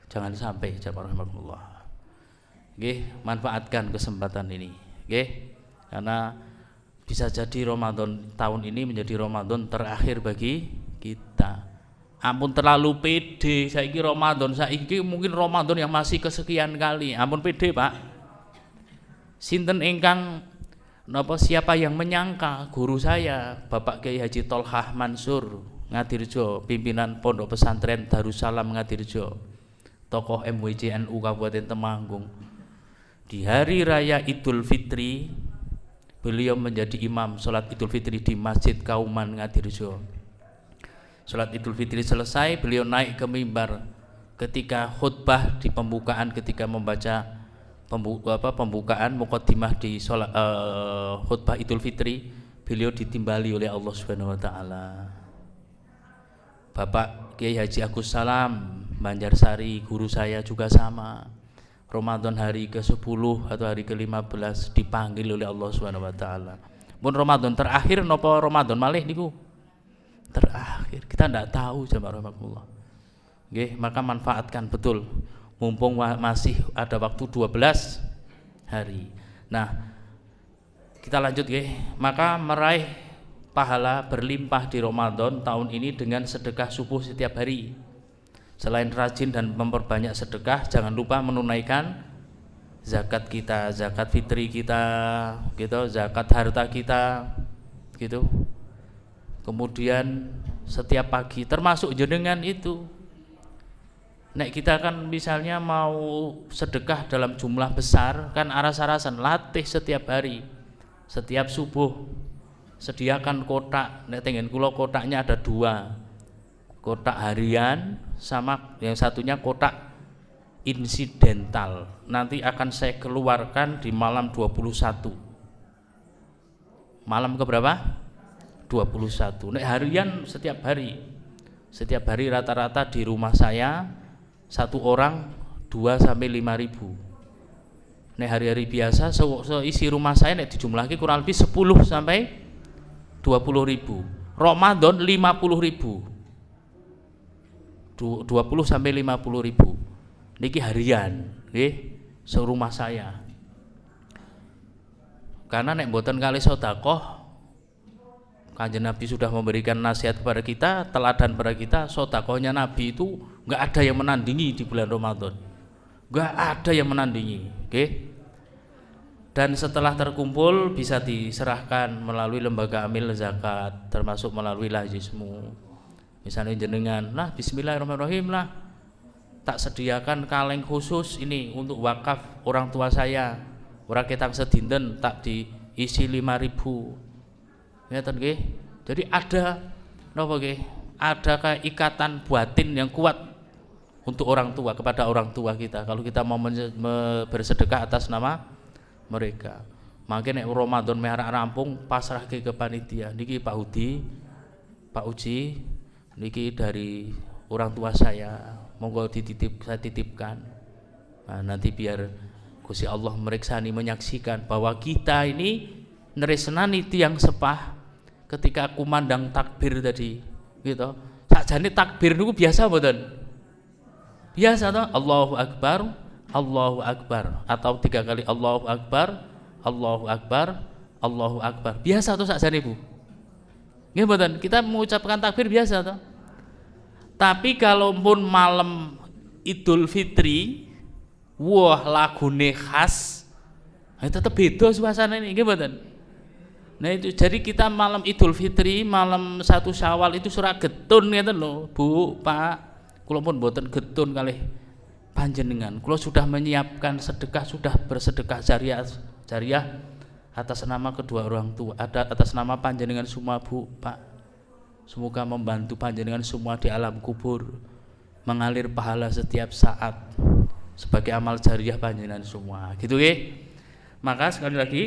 Jangan sampai, jamaah rahimakumullah. Nggih, manfaatkan kesempatan ini, nggih, karena bisa jadi Ramadan tahun ini menjadi Ramadan terakhir bagi kita. Ampun terlalu pede, saiki Ramadan saiki mungkin Ramadan yang masih kesekian kali. Ampun pede, Pak. Sinten ingkang napa, siapa yang menyangka guru saya Bapak Kiai Haji Tolhah Mansur Ngadirjo, pimpinan Pondok Pesantren Darussalam Ngadirjo, tokoh MWC NU Kabupaten Temanggung, di hari raya Idul Fitri beliau menjadi imam sholat Idul Fitri di Masjid Kauman Ngadirjo. Sholat Idul Fitri selesai, beliau naik ke mimbar ketika khutbah di pembukaan, ketika membaca pembukaan muqaddimah di khutbah Idul Fitri, beliau ditimbali oleh Allah Subhanahu wa taala. Bapak Kiai Haji Agus Salam Banjarsari, guru saya juga sama. Ramadan hari ke-10 atau hari ke-15 dipanggil oleh Allah Subhanahu wa taala. Mun Ramadan terakhir napa Ramadan malih niku? Terakhir. Kita ndak tahu jamaah rahimakumullah. Nggih, maka manfaatkan betul mumpung masih ada waktu 12 hari. Nah, kita lanjut nggih. Maka meraih pahala berlimpah di Ramadan tahun ini dengan sedekah subuh setiap hari. Selain rajin dan memperbanyak sedekah, jangan lupa menunaikan zakat kita, zakat fitri kita, gitu, zakat harta kita, gitu. Kemudian setiap pagi, termasuk jenengan itu, nek kita kan misalnya mau sedekah dalam jumlah besar, kan aras-arasan latih setiap hari, setiap subuh, sediakan kotak. Nek tengen kula kotaknya ada 2. Kotak harian sama yang satunya kotak insidental. Nanti akan saya keluarkan di malam 21. Malam keberapa? 21. Nek harian setiap hari. Setiap hari rata-rata di rumah saya satu orang 2 sampai 5 ribu. Nek hari-hari biasa isi rumah saya nek dijumlahke kurang lebih 10 sampai 20 ribu. Ramadan 50 ribu. 20 sampai 50 ribu niki harian nggih serumah saya. Karena nek mboten kali sedekah, Kanjeng Nabi sudah memberikan nasihat kepada kita, teladan pada kita, sedekahnya Nabi itu enggak ada yang menandingi di bulan Ramadan. Enggak ada yang menandingi, nggih. Dan setelah terkumpul bisa diserahkan melalui lembaga amil zakat, termasuk melalui Lazismu. Misalnya jenengan, nah bismillahirrahmanirrahim lah, tak sediakan kaleng khusus ini untuk wakaf orang tua saya, ora ketang sedinten tak diisi 5.000. Ngeten nggih. Jadi ada napa nggih? Ada kayak ikatan batin yang kuat untuk orang tua, kepada orang tua kita kalau kita mau bersedekah atas nama mereka. Mungkin nek Ramadan merah rampung pasrahke ke panitia. Niki Pak Udi, Pak Uji, niki dari orang tua saya, monggo saya titipkan. Nah, nanti biar Gusti Allah meriksani, menyaksikan bahwa kita ini neresenani tiang sepah ketika kumandang takbir tadi, gitu. Sakjane takbir niku biasa mboten? Biasa toh, Allahu Akbar, Allahu Akbar, atau 3 kali Allahu Akbar, Allahu Akbar, Allahu Akbar. Biasa toh sakjane Bu? Nggih mboten, kita mengucapkan takbir biasa toh. Tapi kalau pun malam Idul Fitri, wah lagune khas, tetap beda suasana ini, nggih mboten? Nah itu jadi kita malam Idul Fitri, malam 1 Syawal itu surah getun ngeten lho, Bu, Pak. Kula pun mboten getun kalih panjenengan. Kula sudah menyiapkan sedekah, sudah bersedekah jariah atas nama kedua orang tua, atas nama panjenengan semua Bu, Pak. Semoga membantu panjenengan semua di alam kubur, mengalir pahala setiap saat sebagai amal jariah panjenengan semua. Gitu nggih. Maka sekali lagi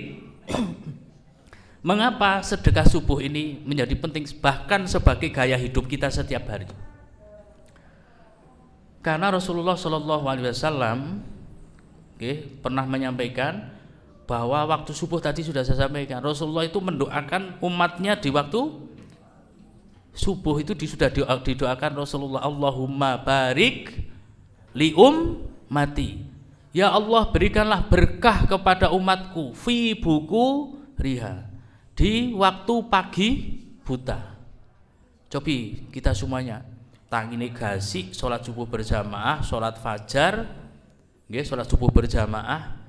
mengapa sedekah subuh ini menjadi penting bahkan sebagai gaya hidup kita setiap hari? Karena Rasulullah Shallallahu Alaihi Wasallam pernah menyampaikan bahwa waktu subuh tadi sudah saya sampaikan, Rasulullah itu mendoakan umatnya di waktu subuh itu sudah didoakan Rasulullah, Allahumma barik li ummati, ya Allah berikanlah berkah kepada umatku fi buku riha, di waktu pagi buta. Cobi kita semuanya tangine gasi, sholat subuh berjamaah, sholat fajar, sholat subuh berjamaah,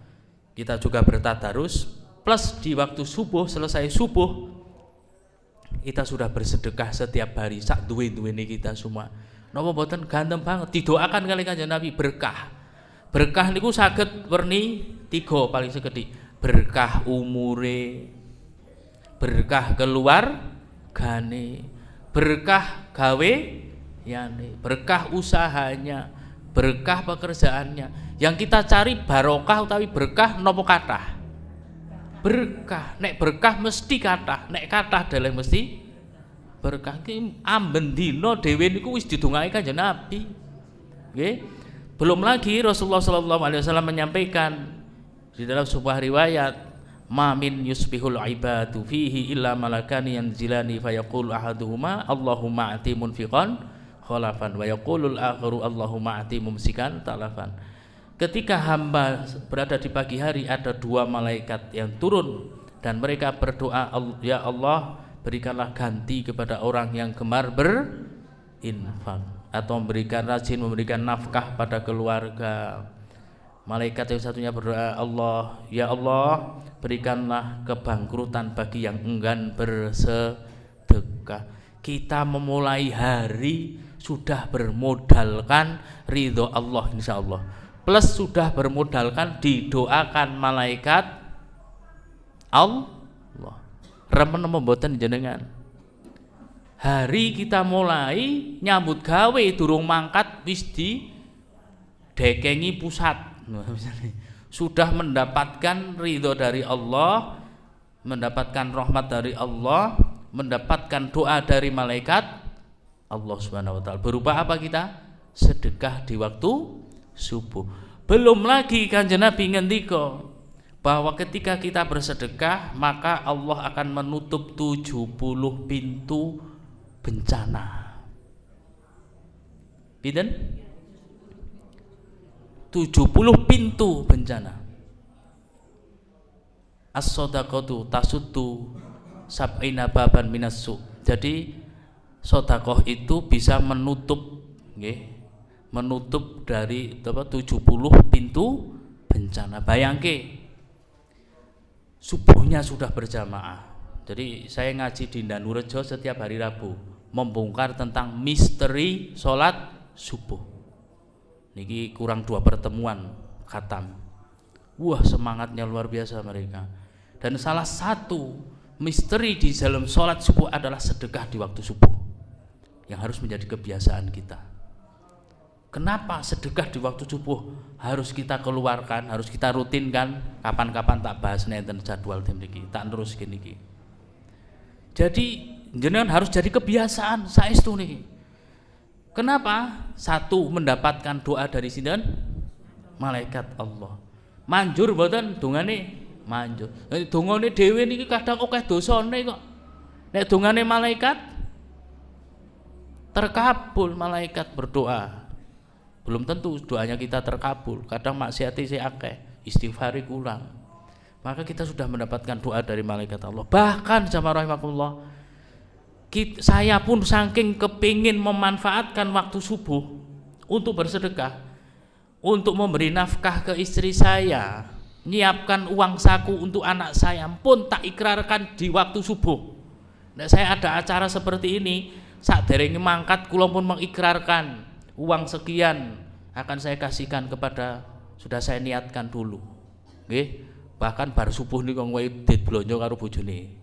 kita juga bertadarus, plus di waktu subuh, selesai subuh kita sudah bersedekah setiap hari, sak duwe-duwene kita semua. Napa mboten ganteng banget didoakan kali Kanjeng Nabi berkah. Berkah niku saged werni 3 paling sekedhik. Berkah umure, berkah keluargane, berkah gawe yane, berkah usahanya, berkah pekerjaannya. Yang kita cari barokah utawi berkah nopo kathah? Berkah. Nek berkah mesti kathah, nek kathah dalem mesti berkah. Ki amben dina dhewe niku wis didongake Kanjeng Nabi. Nggih. Belum lagi Rasulullah sallallahu alaihi wasallam menyampaikan di dalam sebuah riwayat, ma min yusbihul ibadu fihi illa malakani yanzilani fayaqulu ahaduhuma Allahumma ati munfiqan khalafan wa yaqulul akharu Allahumma ati mumsikan talafan. Ketika hamba berada di pagi hari, ada dua malaikat yang turun dan mereka berdoa, ya Allah, berikanlah ganti kepada orang yang gemar berinfak atau rajin memberikan nafkah pada keluarga. Malaikat yang satunya berdoa, Allah, ya Allah, berikanlah kebangkrutan bagi yang enggan bersedekah. Kita memulai hari sudah bermodalkan ridho Allah insyaallah, plus sudah bermodalkan didoakan malaikat Allah. Remen mboten jenengan? Hari kita mulai nyambut gawe durung mangkat wis di dekengi pusat. Sudah mendapatkan ridho dari Allah, mendapatkan rahmat dari Allah, mendapatkan doa dari malaikat Allah Subhanahu wa taala. Berupa apa kita? Sedekah di waktu subuh. Belum lagi Kanjeng Nabi ngendika bahwa ketika kita bersedekah maka Allah akan menutup 70 pintu bencana. Pinten? 70 pintu bencana. As-shadaqatu tasuddu sab'ina baban minassu. Jadi sedekah itu bisa menutup nggih, menutup dari 70 pintu bencana. Bayangke subuhnya sudah berjamaah. Jadi saya ngaji di Danurejo setiap hari Rabu, membongkar tentang misteri sholat subuh. Niki kurang 2 pertemuan khatam. Wah, semangatnya luar biasa mereka. Dan salah satu misteri di dalam sholat subuh adalah sedekah di waktu subuh, yang harus menjadi kebiasaan kita. Kenapa sedekah di waktu subuh harus kita keluarkan, harus kita rutinkan? Kapan-kapan tak bahas nenten jadwal tim niki, tak terus niki. Jadi jenengan harus jadi kebiasaan saestu niki. Kenapa? Satu, mendapatkan doa dari sinten? Malaikat Allah. Manjur mboten dongane? Manjur. Dongane dhewe niki kadang akeh dosane kok. Nek dongane malaikat terkabul, malaikat berdoa. Belum tentu doanya kita terkabul. Kadang maksiate sing akeh, istighfari kurang. Maka kita sudah mendapatkan doa dari malaikat Allah. Bahkan jamaah rahimakumullah, saya pun saking kepingin memanfaatkan waktu subuh untuk bersedekah, untuk memberi nafkah ke istri saya, nyiapkan uang saku untuk anak saya, pun tak ikrarkan di waktu subuh. Nah, saya ada acara seperti ini, sakderenge mangkat kula pun mengikrarkan uang sekian akan saya kasihkan kepada, sudah saya niatkan dulu. Nggih, bahkan bar subuh niku kowe dit blonjo karo bojone.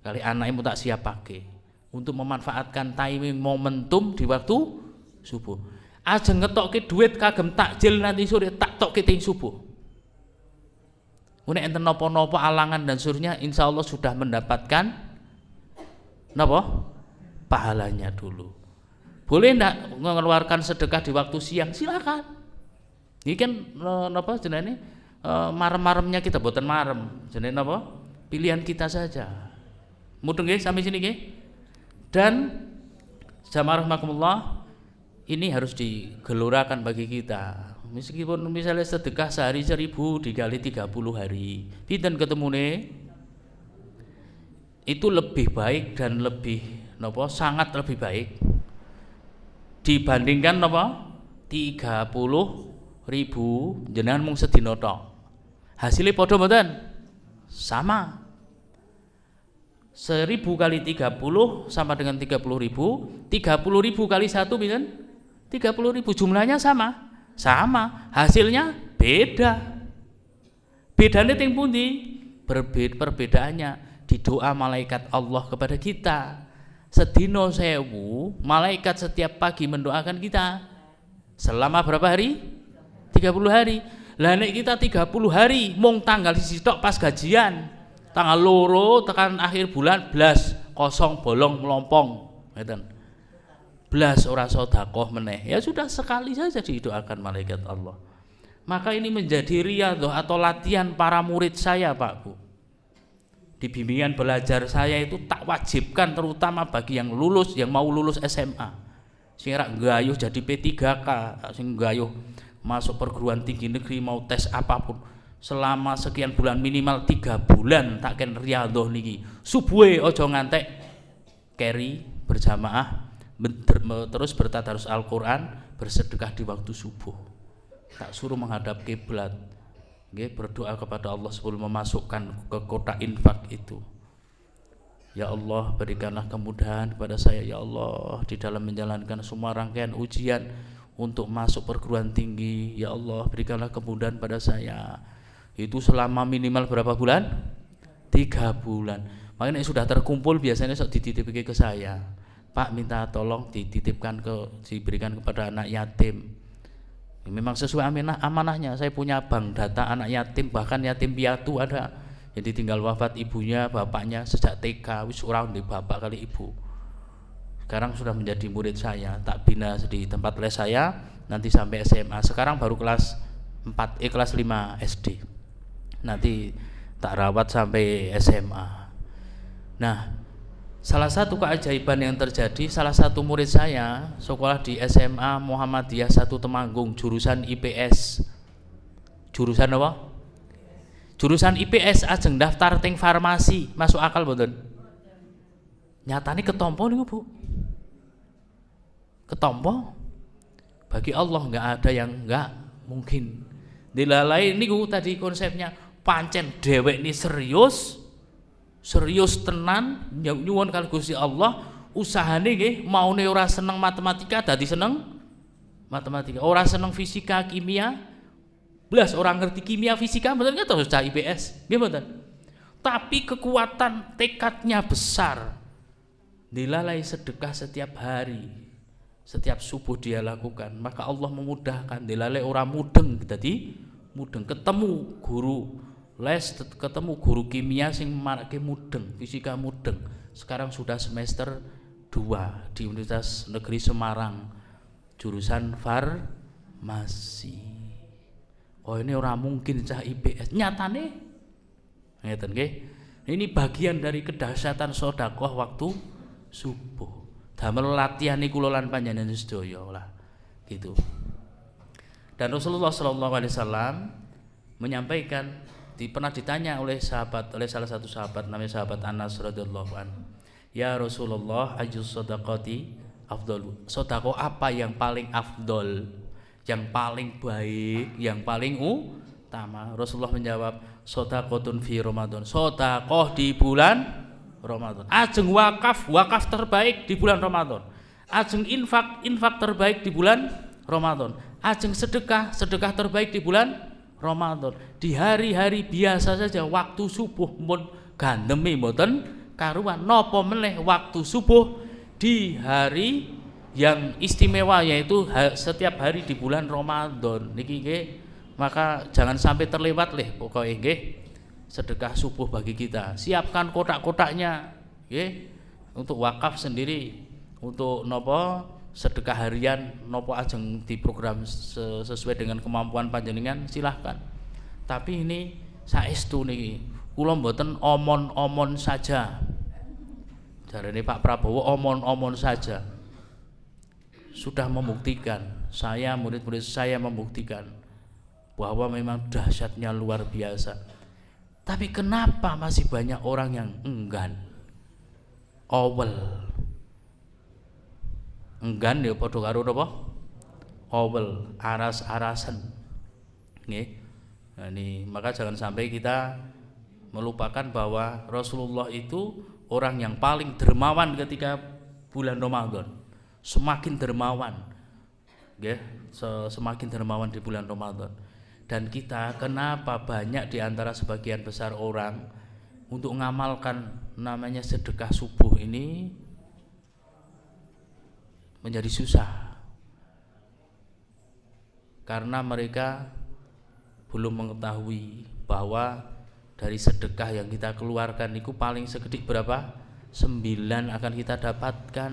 Kali anakmu tak siap pakai. Untuk memanfaatkan timing momentum di waktu subuh. Aja ngetokke duit kagem takjil nanti sore, tak tokke ting subuh. Nek enten napa-napa alangan dan surnya, insyaallah sudah mendapatkan napa? Pahalanya dulu. Boleh ndak mengeluarkan sedekah di waktu siang? Silakan. Ini kan napa jenenge? Marem-maremnya kita boten marem. Jenenge napa? Pilihan kita saja. Mudeng nggih sampai sini nggih? Dan jamaah rahimakumullah, ini harus digelorakan bagi kita. Meskipun misalnya sedekah sehari 1000 dikali 30 hari, pinten ketemune? Itu lebih baik dan lebih napa? Sangat lebih baik dibandingkan napa? 30.000 jenengan mung sedina tok. Hasilnya padha mboten? Sama. 1000 kali 30 sama dengan 30.000. 30.000 kali 1 pinten? 30.000. Jumlahnya sama. Sama. Hasilnya beda. Bedanya ting pundi? Perbedaannya di doa malaikat Allah kepada kita. Sedina 1000 malaikat setiap pagi mendoakan kita. Selama berapa hari? 30 hari. Lah nek kita 30 hari mung tanggal siji tok pas gajian. Tanggal loro tekan akhir bulan blas kosong bolong melompong. Ngeten. Blas ora sedekah meneh. Ya sudah sekali saja didoakan malaikat Allah. Maka ini menjadi riyadhah atau latihan para murid saya, Pak Bu. Di bimbingan belajar saya itu tak wajibkan terutama bagi yang lulus, yang mau lulus SMA. Sing ora nggayuh jadi P3K, sing nggayuh masuk perguruan tinggi negeri mau tes apapun selama sekian bulan minimal 3 bulan tak ken riyadhah niki. Subuhe aja ngantek keri berjamaah terus bertadarus Al-Qur'an, bersedekah di waktu subuh. Tak suruh menghadap kiblat. Nggih, berdoa kepada Allah sebelum memasukkan ke kotak infak itu. Ya Allah, berikanlah kemudahan kepada saya ya Allah di dalam menjalankan semua rangkaian ujian untuk masuk perguruan tinggi. Ya Allah, berikanlah kemudahan pada saya. Itu selama minimal berapa bulan? 3 bulan. Makanya sudah terkumpul biasanya dititipkan ke saya. Pak, minta tolong diberikan kepada anak yatim. Memang sesuai amanahnya. Saya punya bank data anak yatim, bahkan yatim piatu ada. Jadi tinggal wafat ibunya, bapaknya sejak TK, wis ora ndek bapak kali ibu. Sekarang sudah menjadi murid saya, tak bina di tempat les saya nanti sampai SMA. Sekarang baru kelas 5 SD. Nanti tak rawat sampai SMA. Nah, salah satu keajaiban yang terjadi, salah satu murid saya sekolah di SMA Muhammadiyah 1 Temanggung, jurusan IPS. Jurusan apa? Jurusan IPS ajeng daftar ting farmasi, masuk akal mboten? Nyatane ketompo niku, Bu. Ketompo. Bagi Allah enggak ada yang enggak mungkin. Dilalai niku tadi konsepnya pancen dhewek ni serius tenan nyuwun kali Gusti Allah, usahane nggih maune ora seneng matematika dadi seneng matematika, ora seneng fisika kimia blas orang ngerti kimia fisika bener nggak terus cah IPS nggih mboten, tapi kekuatan tekadnya besar. Dilalai sedekah setiap hari, setiap subuh dia lakukan, maka Allah memudahkan. Dilalai orang mudeng dadi mudeng, ketemu guru les, ketemu guru kimia sing marake mudeng, fisika mudeng. Sekarang sudah semester 2 di Universitas Negeri Semarang, jurusan farmasi. Oh, ini orang mungkin cah IPS. Nyatane ngeten nggih. Ini bagian dari kedahsyatan sedekah waktu subuh. Damel latihan niku lan panjenengan sedaya lah gitu. Dan Rasulullah sallallahu alaihi wasallam menyampaikan, pernah ditanya oleh salah satu sahabat namanya sahabat Anas radhiyallahu anhu, "Ya Rasulullah, ajus shadaqati afdalu." Sedekah apa yang paling afdol? Yang paling baik, yang paling utama? Rasulullah menjawab, shadaqatun fi Ramadan. Sedekah di bulan Ramadan. Ajeng wakaf terbaik di bulan Ramadan. Ajeng infak terbaik di bulan Ramadan. Ajeng sedekah terbaik di bulan Ramadan. Di hari-hari biasa saja waktu subuh pun gandemi mboten karuan, napa meneh waktu subuh di hari yang istimewa, yaitu setiap hari di bulan Ramadan niki nggih. Maka jangan sampai terlewat leh pokoknya nggih sedekah subuh bagi kita. Siapkan kotak-kotaknya nggih untuk wakaf sendiri, untuk nopo sedekah harian nopo ajeng diprogram sesuai dengan kemampuan panjenengan silahkan. Tapi ini saestu niki kula mboten omon-omon saja. Jarane Pak Prabowo omon-omon saja. Sudah membuktikan, saya murid-murid saya membuktikan bahwa memang dahsyatnya luar biasa. Tapi kenapa masih banyak orang yang enggan? Enggan ya padha karo napa? Owel, aras-arasan. Nggih. Nah, ini maka jangan sampai kita melupakan bahwa Rasulullah itu orang yang paling dermawan ketika bulan Ramadan. Semakin dermawan. Nggih, semakin dermawan di bulan Ramadan. Dan kita kenapa banyak di antara sebagian besar orang untuk mengamalkan namanya sedekah subuh ini menjadi susah. karena mereka belum mengetahui bahwa dari sedekah yang kita keluarkan itu paling sekedik berapa? 9 akan kita dapatkan.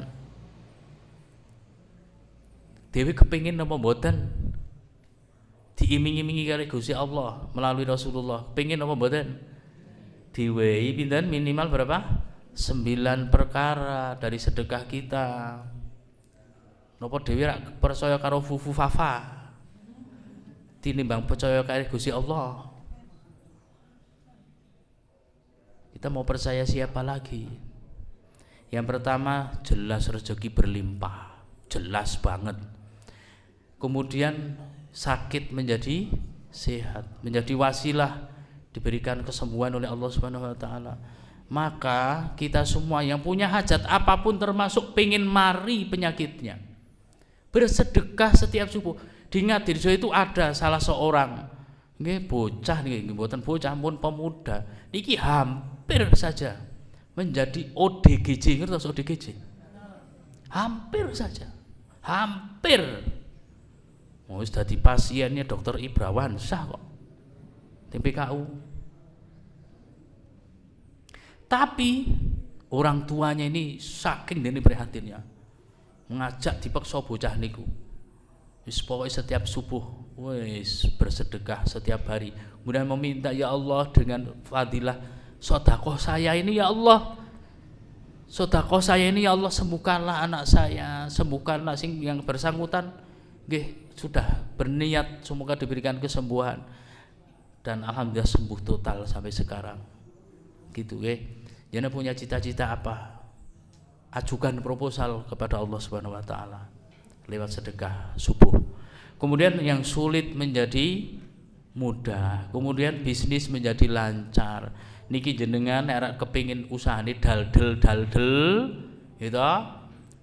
Dewi kepingin napa mboten diiming-imingi kali Gusti Allah melalui Rasulullah, pengin napa mboten diwehi pinten minimal berapa? 9 perkara dari sedekah kita. Napa Dewi rak percaya karo fufu fafa tinimbang percaya karo Gusti Allah? Kita mau percaya siapa lagi? Yang pertama jelas rezeki berlimpah, jelas banget. Kemudian sakit menjadi sehat, menjadi wasilah diberikan kesembuhan oleh Allah Subhanahu wa taala. Maka kita semua yang punya hajat apapun termasuk pengen mari penyakitnya, bersedekah setiap subuh. Diingat di desa itu ada salah seorang nggih bocah nggih mboten bocah pun pemuda niki hampir saja menjadi ODGJ. Ngertos ODGJ? Hampir saja. Hampir. Mau dadi pasiennya Dokter Ibrawansyah kok. TPKU. Tapi orang tuanya ini saking dene prihatinnya mengajak dipaksa bocah niku. Wis pokoke setiap subuh wis bersedekah setiap hari. Kemudian meminta, ya Allah dengan fadilah sedekah saya ini ya Allah. Sedekah saya ini ya Allah, sembuhkanlah anak saya, sembuhkanlah sing yang bersangkutan nggih sudah berniat semoga diberikan kesembuhan dan alhamdulillah sembuh total sampai sekarang. Gitu nggih. Jangan punya cita-cita apa? Ajukan proposal kepada Allah Subhanahu wa taala lewat sedekah subuh. Kemudian yang sulit menjadi mudah, kemudian bisnis menjadi lancar. Niki jenengan nek kepingin usahane daldel gitu,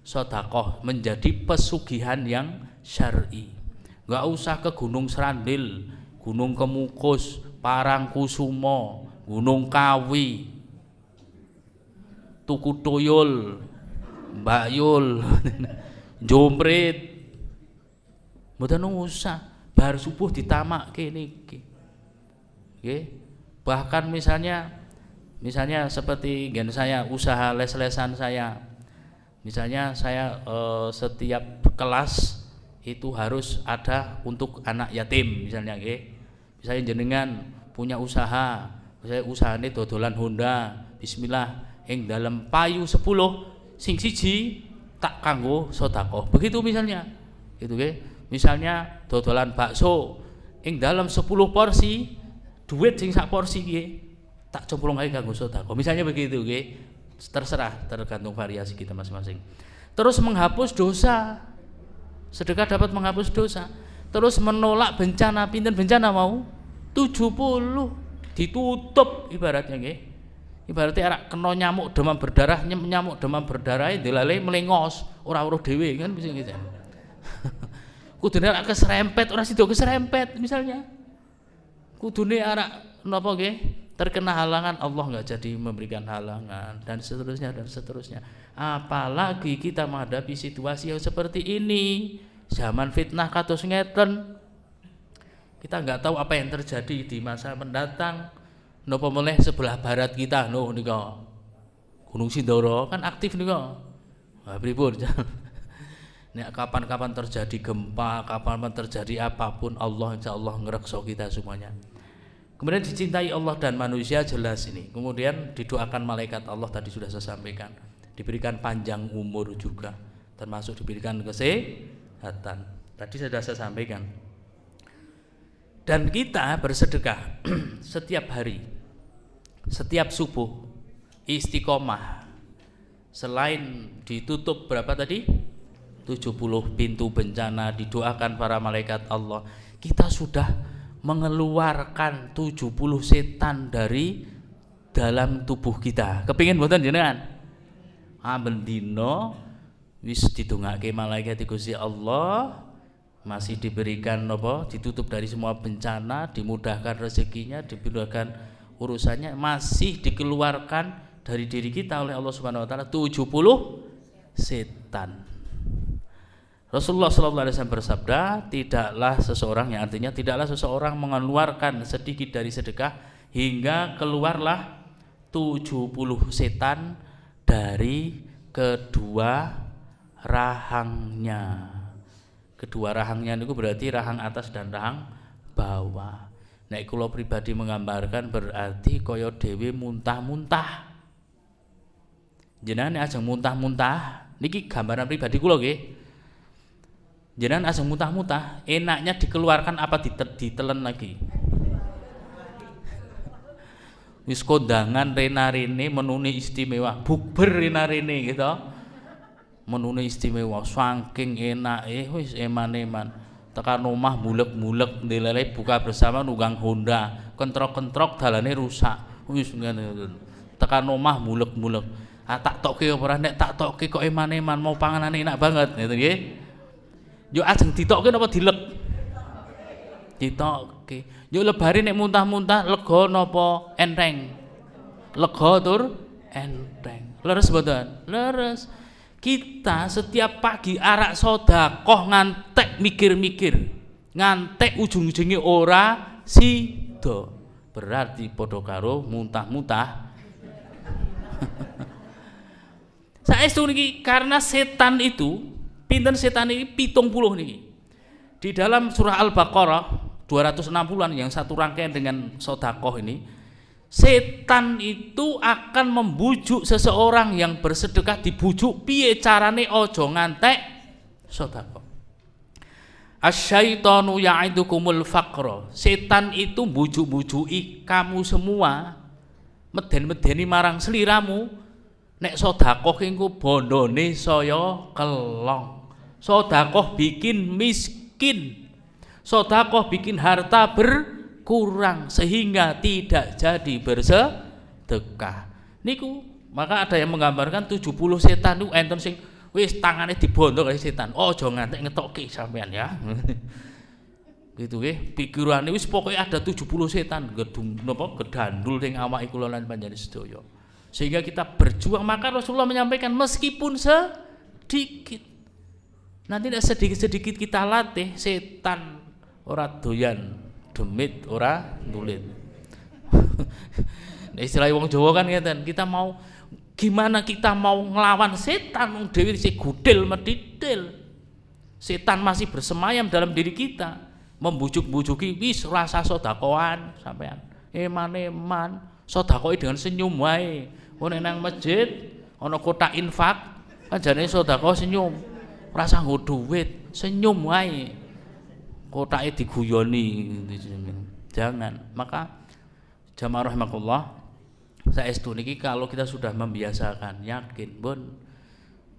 sedekah menjadi pesugihan yang syar'i. Enggak usah ke Gunung Serandil, Gunung Kemukus, Parangkusumo, Gunung Kawi, Tuku Tuyul, Mbak Yul, Jomprit. Mboten usah bar subuh ditamakke niki. Nggih. Bahkan misalnya seperti gen saya usaha les-lesan saya. Misalnya saya setiap kelas itu harus ada untuk anak yatim misalnya nggih. Misalnya jenengan punya usaha, saya usahane dodolan Honda, bismillah ing dalem payu 10 sing siji tak kanggo sedekah. Begitu misalnya. Gitu nggih. Misalnya dodolan bakso ing dalem 10 porsi, duit sing sak porsi nggih tak cemplung ae kanggo sedekah. Misalnya begitu nggih. Terserah, tergantung variasi kita masing-masing. Terus menghapus dosa. Sedekah dapat menghapus dosa. Terus menolak bencana, pinten bencana mau? 70 ditutup ibaratnya nggih. Ibaratnya arek kena nyamuk demam berdarah, nyamuk demam berdarah delale melengos, ora weruh dhewe kan bisa gitu. Kudune arek keserempet, ora sida keserempet misalnya. Kudune arek napa nggih? Terkena halangan, Allah enggak jadi memberikan halangan dan seterusnya dan seterusnya. Apalagi kita menghadapi situasi yang seperti ini, zaman fitnah kados ngeten. Kita enggak tahu apa yang terjadi di masa mendatang. Napa meneh sebelah barat kita nika Gunung Sindoro kan aktif nika. Nah, pripun? Nek kapan-kapan terjadi gempa, kapan-kapan terjadi apapun, Allah insyaallah ngrekso kita semuanya. Kemudian dicintai Allah dan manusia jelas ini. Kemudian didoakan malaikat Allah tadi sudah saya sampaikan. Diberikan panjang umur juga, termasuk diberikan kesehatan. Tadi sudah saya sampaikan. Dan kita bersedekah setiap hari, setiap subuh, istiqomah. Selain ditutup berapa tadi? 70 pintu bencana, didoakan para malaikat Allah. Kita sudah mengeluarkan 70 setan dari dalam tubuh kita. Kepingin mboten jenengan? Bendino wis didongake malaikat Gusti Allah, masih diberikan apa? Ditutup dari semua bencana, dimudahkan rezekinya, dimudahkan urusannya, masih dikeluarkan dari diri kita oleh Allah Subhanahu wa taala 70 setan. Rasulullah SAW bersabda, tidaklah seseorang, yang artinya tidaklah seseorang mengeluarkan sedikit dari sedekah hingga keluarlah 70 setan dari kedua rahangnya. Kedua rahangnya itu berarti rahang atas dan rahang bawah. Nek kula pribadi menggambarkan berarti kaya dhewe muntah-muntah. Jenengan ajeng muntah-muntah, niki gambaran pribadi kula nggih. Jenengan ajeng muntah-muntah, enaknya dikeluarkan apa ditelen lagi? Wis kondangan rena-rene menune istimewa, bukber rena-rene gitu. Menune istimewa, saking enake wis eman-eman. Tekan omah mulek-mulek ndelele buka bersama nunggang Honda, kentrok-kentrok dalane rusak. Wis ngene. Tekan omah mulek-mulek. Ah tak tokke ora nek tak tokke kok eman-eman mau panganane enak banget gitu nggih. Yo ajeng ditokke napa dilek? Ditokke. Yo lebare nek muntah-muntah lega napa enteng? Lega tur enteng. Leres mboten? Leres. Kita setiap pagi arak sedekah ngantek mikir-mikir. Ngantek ujung-ujunge ora sida. Berarti padha karo muntah-muntah. Saestu niki karena setan itu pinten setan ini 70 niki. Di dalam surah Al-Baqarah 260-an yang satu rangkaian dengan sedekah ini, setan itu akan membujuk seseorang yang bersedekah, dibujuk piye carane aja ngantek sedekah. Asyaitonu ya'idukumul faqra. Setan itu bujuk-bujuki kamu semua, meden-medeni marang sliramu. Nek sedekah engko bondone saya kelong. Sedekah bikin miskin. Sedekah bikin harta berkurang sehingga tidak jadi bersedekah. Niku maka ada yang menggambarkan 70 setan niku enten sing wis tangane dibondol kali setan. Aja ngantek ngetokke sampean ya. Gitu nggih. Pikirane wis pokoke ada 70 setan gedung napa gedandul ning awake kula lan panjenengan sedaya. Sehingga kita berjuang, maka Rasulullah menyampaikan meskipun sedikit. Nanti sedikit-sedikit kita latih, setan ora doyan demit ora nulit. Nah, istilah wong Jawa kan ngeten, kita mau gimana kita mau ngelawan setan wong dhewe isih gudel medidil. Setan masih bersemayam dalam diri kita, membujuk-bujuki wis rasa sedekahan sampean. Eman-eman, sedekah dengan senyum wae. Ono nang masjid, ono kotak infak, kanjane sedekah senyum. Rasa nggo duit, senyum wae. Kotake diguyoni. Jangan. Maka jamaah rahimakumullah, saestu niki kalau kita sudah membiasakan, yakin, pun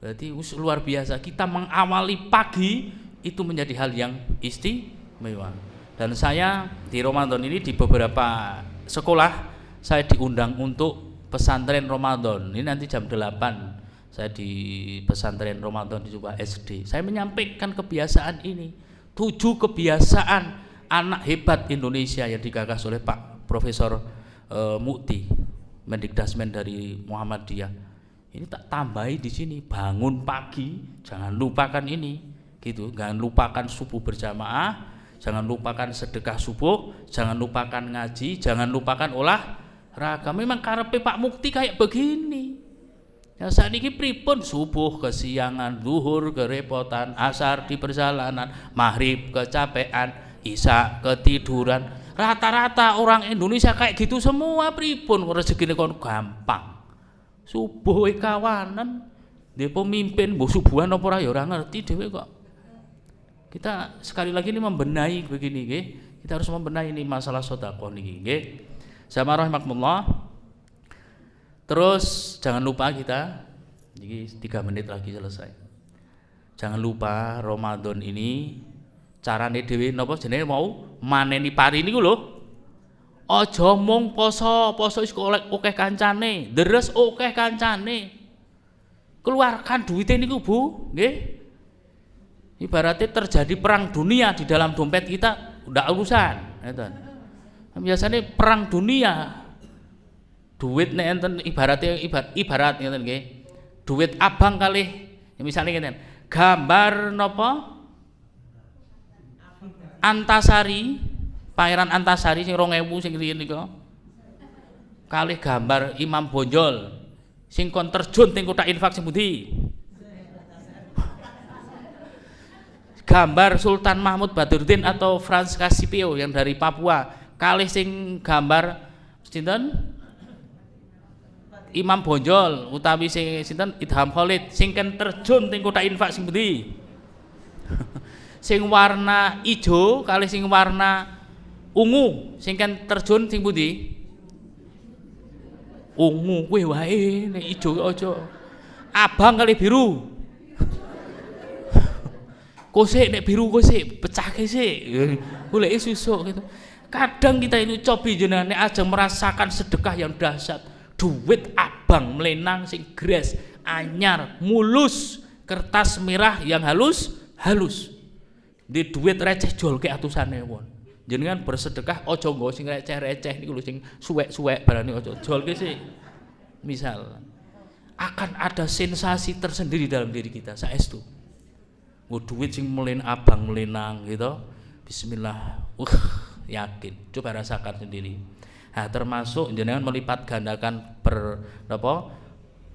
berarti luar biasa. Kita mengawali pagi itu menjadi hal yang istimewa. Dan saya di Ramadan ini di beberapa sekolah saya diundang untuk pesantren Ramadan. Ini nanti jam 8 saya di pesantren Ramadan di sebuah SD. Saya menyampaikan kebiasaan ini. 7 kebiasaan anak hebat Indonesia yang digagas oleh Pak Profesor Mukti, Mendikdasmen dari Muhammadiyah. Ini tak tambahi di sini, bangun pagi, jangan lupakan ini, gitu. Jangan lupakan subuh berjamaah, jangan lupakan sedekah subuh, jangan lupakan ngaji, jangan lupakan olahraga. Memang karepe Pak Mukti kayak begini. Ya saat ini pripun subuh kesiangan, zuhur kerepotan, asar di perjalanan, maghrib kecapean, isya ketiduran. Rata-rata orang Indonesia kayak gitu semua. Pripun rezekine kon gampang. Subuh kawanan, dia pemimpin mbok subuhan apa ora ya ora ngerti dhewe kok. Kita sekali lagi ini membenahi begini nggih. Kita harus membenahi ini masalah sedekah niki nggih. Sama rahimakumullah. Terus jangan lupa kita, jadi 3 menit lagi selesai. Jangan lupa Ramadan ini carane dhewe napa jenenge mau maneni pari niku lho. Aja mung poso wis akeh kancane, deres akeh kancane. Keluarkan duite niku Bu, nggih. Ibaratnya terjadi perang dunia di dalam dompet kita, ndak urusan, ngeten. Biasanya perang dunia duit nek enten ibarat ngeten nggih. Duit abang kalih misalnya ngeten. Gambar napa? Antasari, Pangeran Antasari sing 2000 sing riyen nika. Kalih gambar Imam Bonjol sing kon terjun teng kotak infak sing pundi? Gambar Sultan Mahmud Badruddin atau Frans Casipio yang dari Papua. Kalih sing gambar sinten? Imam Bonjol utawi sing sinten Idham Khalid sing ken terjun teng kotak infak sing pundi? Sing warna ijo kalih sing warna ungu sing ken terjun sing pundi? Ungu kuwi wae, nek ijo aja. Abang kali biru. Kosek nek biru kosek pecahke sik. Goleki susuk gitu. Kadang kita ini cobi jenengan nek aja merasakan sedekah yang dahsyat. Duit abang melenang sing gres, anyar, mulus, kertas merah yang halus. Di duit receh jolke atusan ewon. Jenengan bersedekah aja nggo sing receh-receh niku lho sing suwek-suwek barane aja jolke sik. Misal akan ada sensasi tersendiri dalam diri kita saestu. Duit sing abang melenang gitu. Bismillah. Yakin. Coba rasakan sendiri. Nah, termasuk jenengan melipat gandakan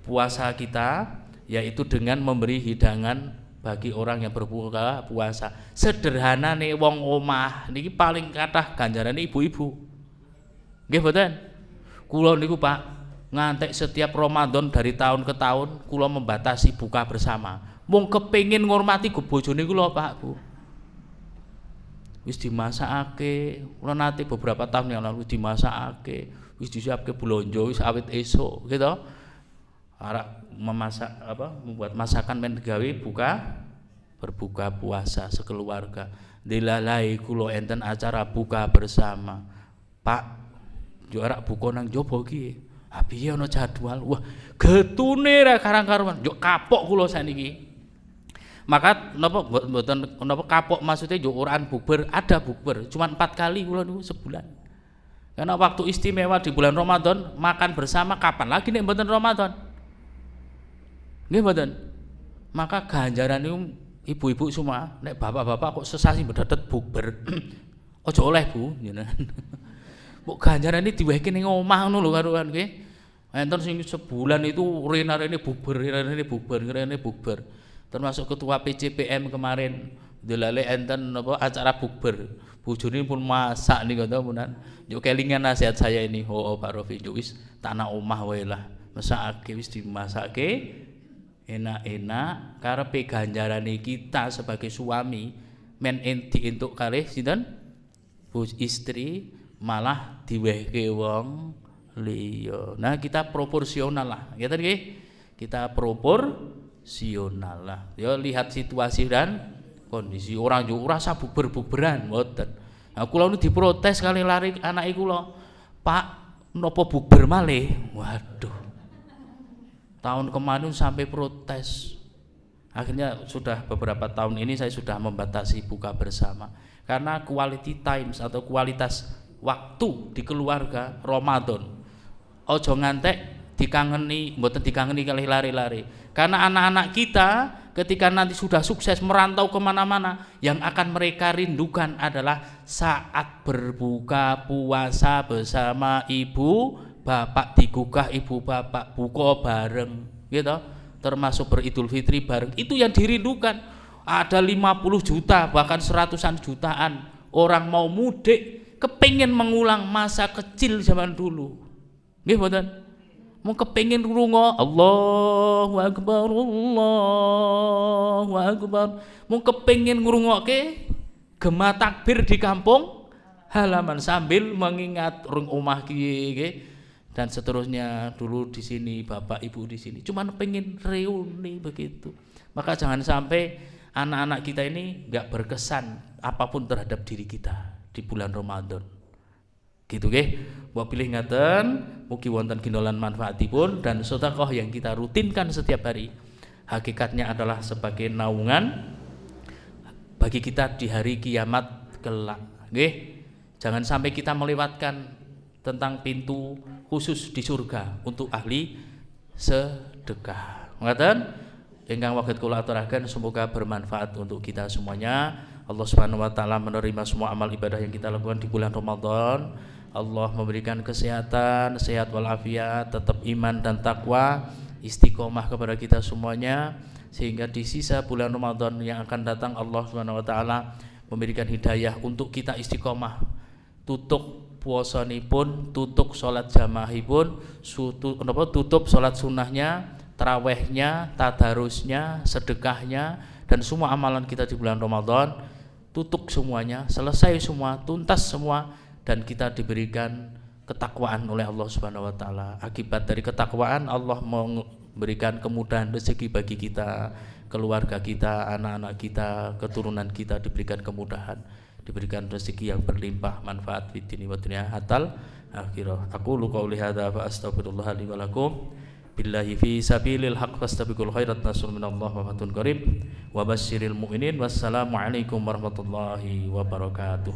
puasa kita, yaitu dengan memberi hidangan bagi orang yang berbuka puasa. Sederhana nih wong omah niki paling kathah ganjarane ibu-ibu. Nggih mboten? Kula niku Pak ngantek setiap Ramadan dari tahun ke tahun kula membatasi buka bersama. Mung kepengin ngurmati bojone kula Pak Bu. Wis dimasakake, kula nate beberapa tahun yang lalu dimasakake, wis disiapke blonjo wis awit esuk gitu. Arek memasak membuat masakan men gawe berbuka puasa sekeluarga. Dilalai kula enten acara buka bersama. Pak, yo arek buka nang jaba iki. Ah piye ana jadwal? Wah, getune ra karang-karuan. Yo kapok kula saniki. Maka mboten napa kapok maksudnya yo Quran bukber, ada bukber, cuma 4 kali kula niku sebulan. Karena waktu istimewa di bulan Ramadan makan bersama kapan lagi nek mboten Ramadan? Nggih mboten. Maka ganjaran niku ibu-ibu semua, nek bapak-bapak kok sesasi mendadak bukber. Aja oleh Bu, jenengan. Kok ganjarane diwehke ning omah ngono lho karuan nggih. Enten sing sebulan itu rene bukber. Termasuk ketua PCPM kemarin delale enten acara bukber. Bojone pun masak niku to punan. Yo kelingan nasihat saya ini. Oh Pak Rofi yo wis tanah omah wae lah. Mesake wis dimasake enak-enak karepe ganjarane kita sebagai suami men enti entuk kalih sinten? Istri malah diwehke wong liya. Nah, kita proporsional lah. Ngeten nggih? Kita proporsional lah. Ya lihat situasi dan kondisi. Orang yo ora usah bukber-bukberan mboten. Nah, kula nu diprotes kali lari anake kula. Pak, napa bukber malih? Waduh. Tahun kemarin sampai protes. Akhirnya sudah beberapa tahun ini saya sudah membatasi buka bersama. Karena quality times atau kualitas waktu di keluarga Ramadan. Ojo ngantek dikangeni, mboten dikangeni kalih lari-lari. Karena anak-anak kita ketika nanti sudah sukses merantau kemana-mana, yang akan mereka rindukan adalah saat berbuka puasa bersama ibu bapak, digugah ibu bapak buka bareng gitu, termasuk beridul fitri bareng. Itu yang dirindukan. Ada 50 juta bahkan 100-an jutaan orang mau mudik kepengin mengulang masa kecil zaman dulu. Nggih mboten? Mau kepengin ngrungo Allahu Akbar, Allahu Akbar. Mau kepengin ngrungokke gema takbir di kampung halaman sambil mengingat rung omah kiye nggih. Dan seterusnya, dulu di sini bapak ibu di sini cuman pengen reuni begitu. Maka jangan sampai anak-anak kita ini enggak berkesan apapun terhadap diri kita di bulan Ramadan gitu nggih. Mbok pilih ngaten, mugi wonten gindolan manfaatipun dan sedekah yang kita rutinkan setiap hari hakikatnya adalah sebagai naungan bagi kita di hari kiamat kelak nggih. Jangan sampai kita melewatkan tentang pintu khusus di surga untuk ahli sedekah. Ngaten? ingkang waget kula aturaken semoga bermanfaat untuk kita semuanya. Allah Subhanahu wa taala menerima semua amal ibadah yang kita lakukan di bulan Ramadan. Allah memberikan kesehatan, sehat walafiat, tetap iman dan takwa, istiqomah kepada kita semuanya, sehingga di sisa bulan Ramadan yang akan datang Allah Subhanahu wa taala memberikan hidayah untuk kita istiqomah. Tutup puasanipun, tutup salat jamaahipun, tutup salat sunnahnya, tarawehnya, tadarusnya, sedekahnya, dan semua amalan kita di bulan Ramadan. Tutup semuanya, selesai semua, tuntas semua, dan kita diberikan ketakwaan oleh Allah Subhanahu wa taala. Akibat dari ketakwaan Allah memberikan kemudahan rezeki bagi kita, keluarga kita, anak-anak kita, keturunan kita diberikan kemudahan, diberikan rezeki yang berlimpah, manfaat fid dini wa dunya hatal akhirah. Aku qouli hadza fa astaghfirullah li wa lakum. Billahi fi sabilil haq fastabiqul khairat, nasrun minallahi wa fatun qarib, wa basyiril mu'minin. Wassalamu alaikum warahmatullahi wabarakatuh.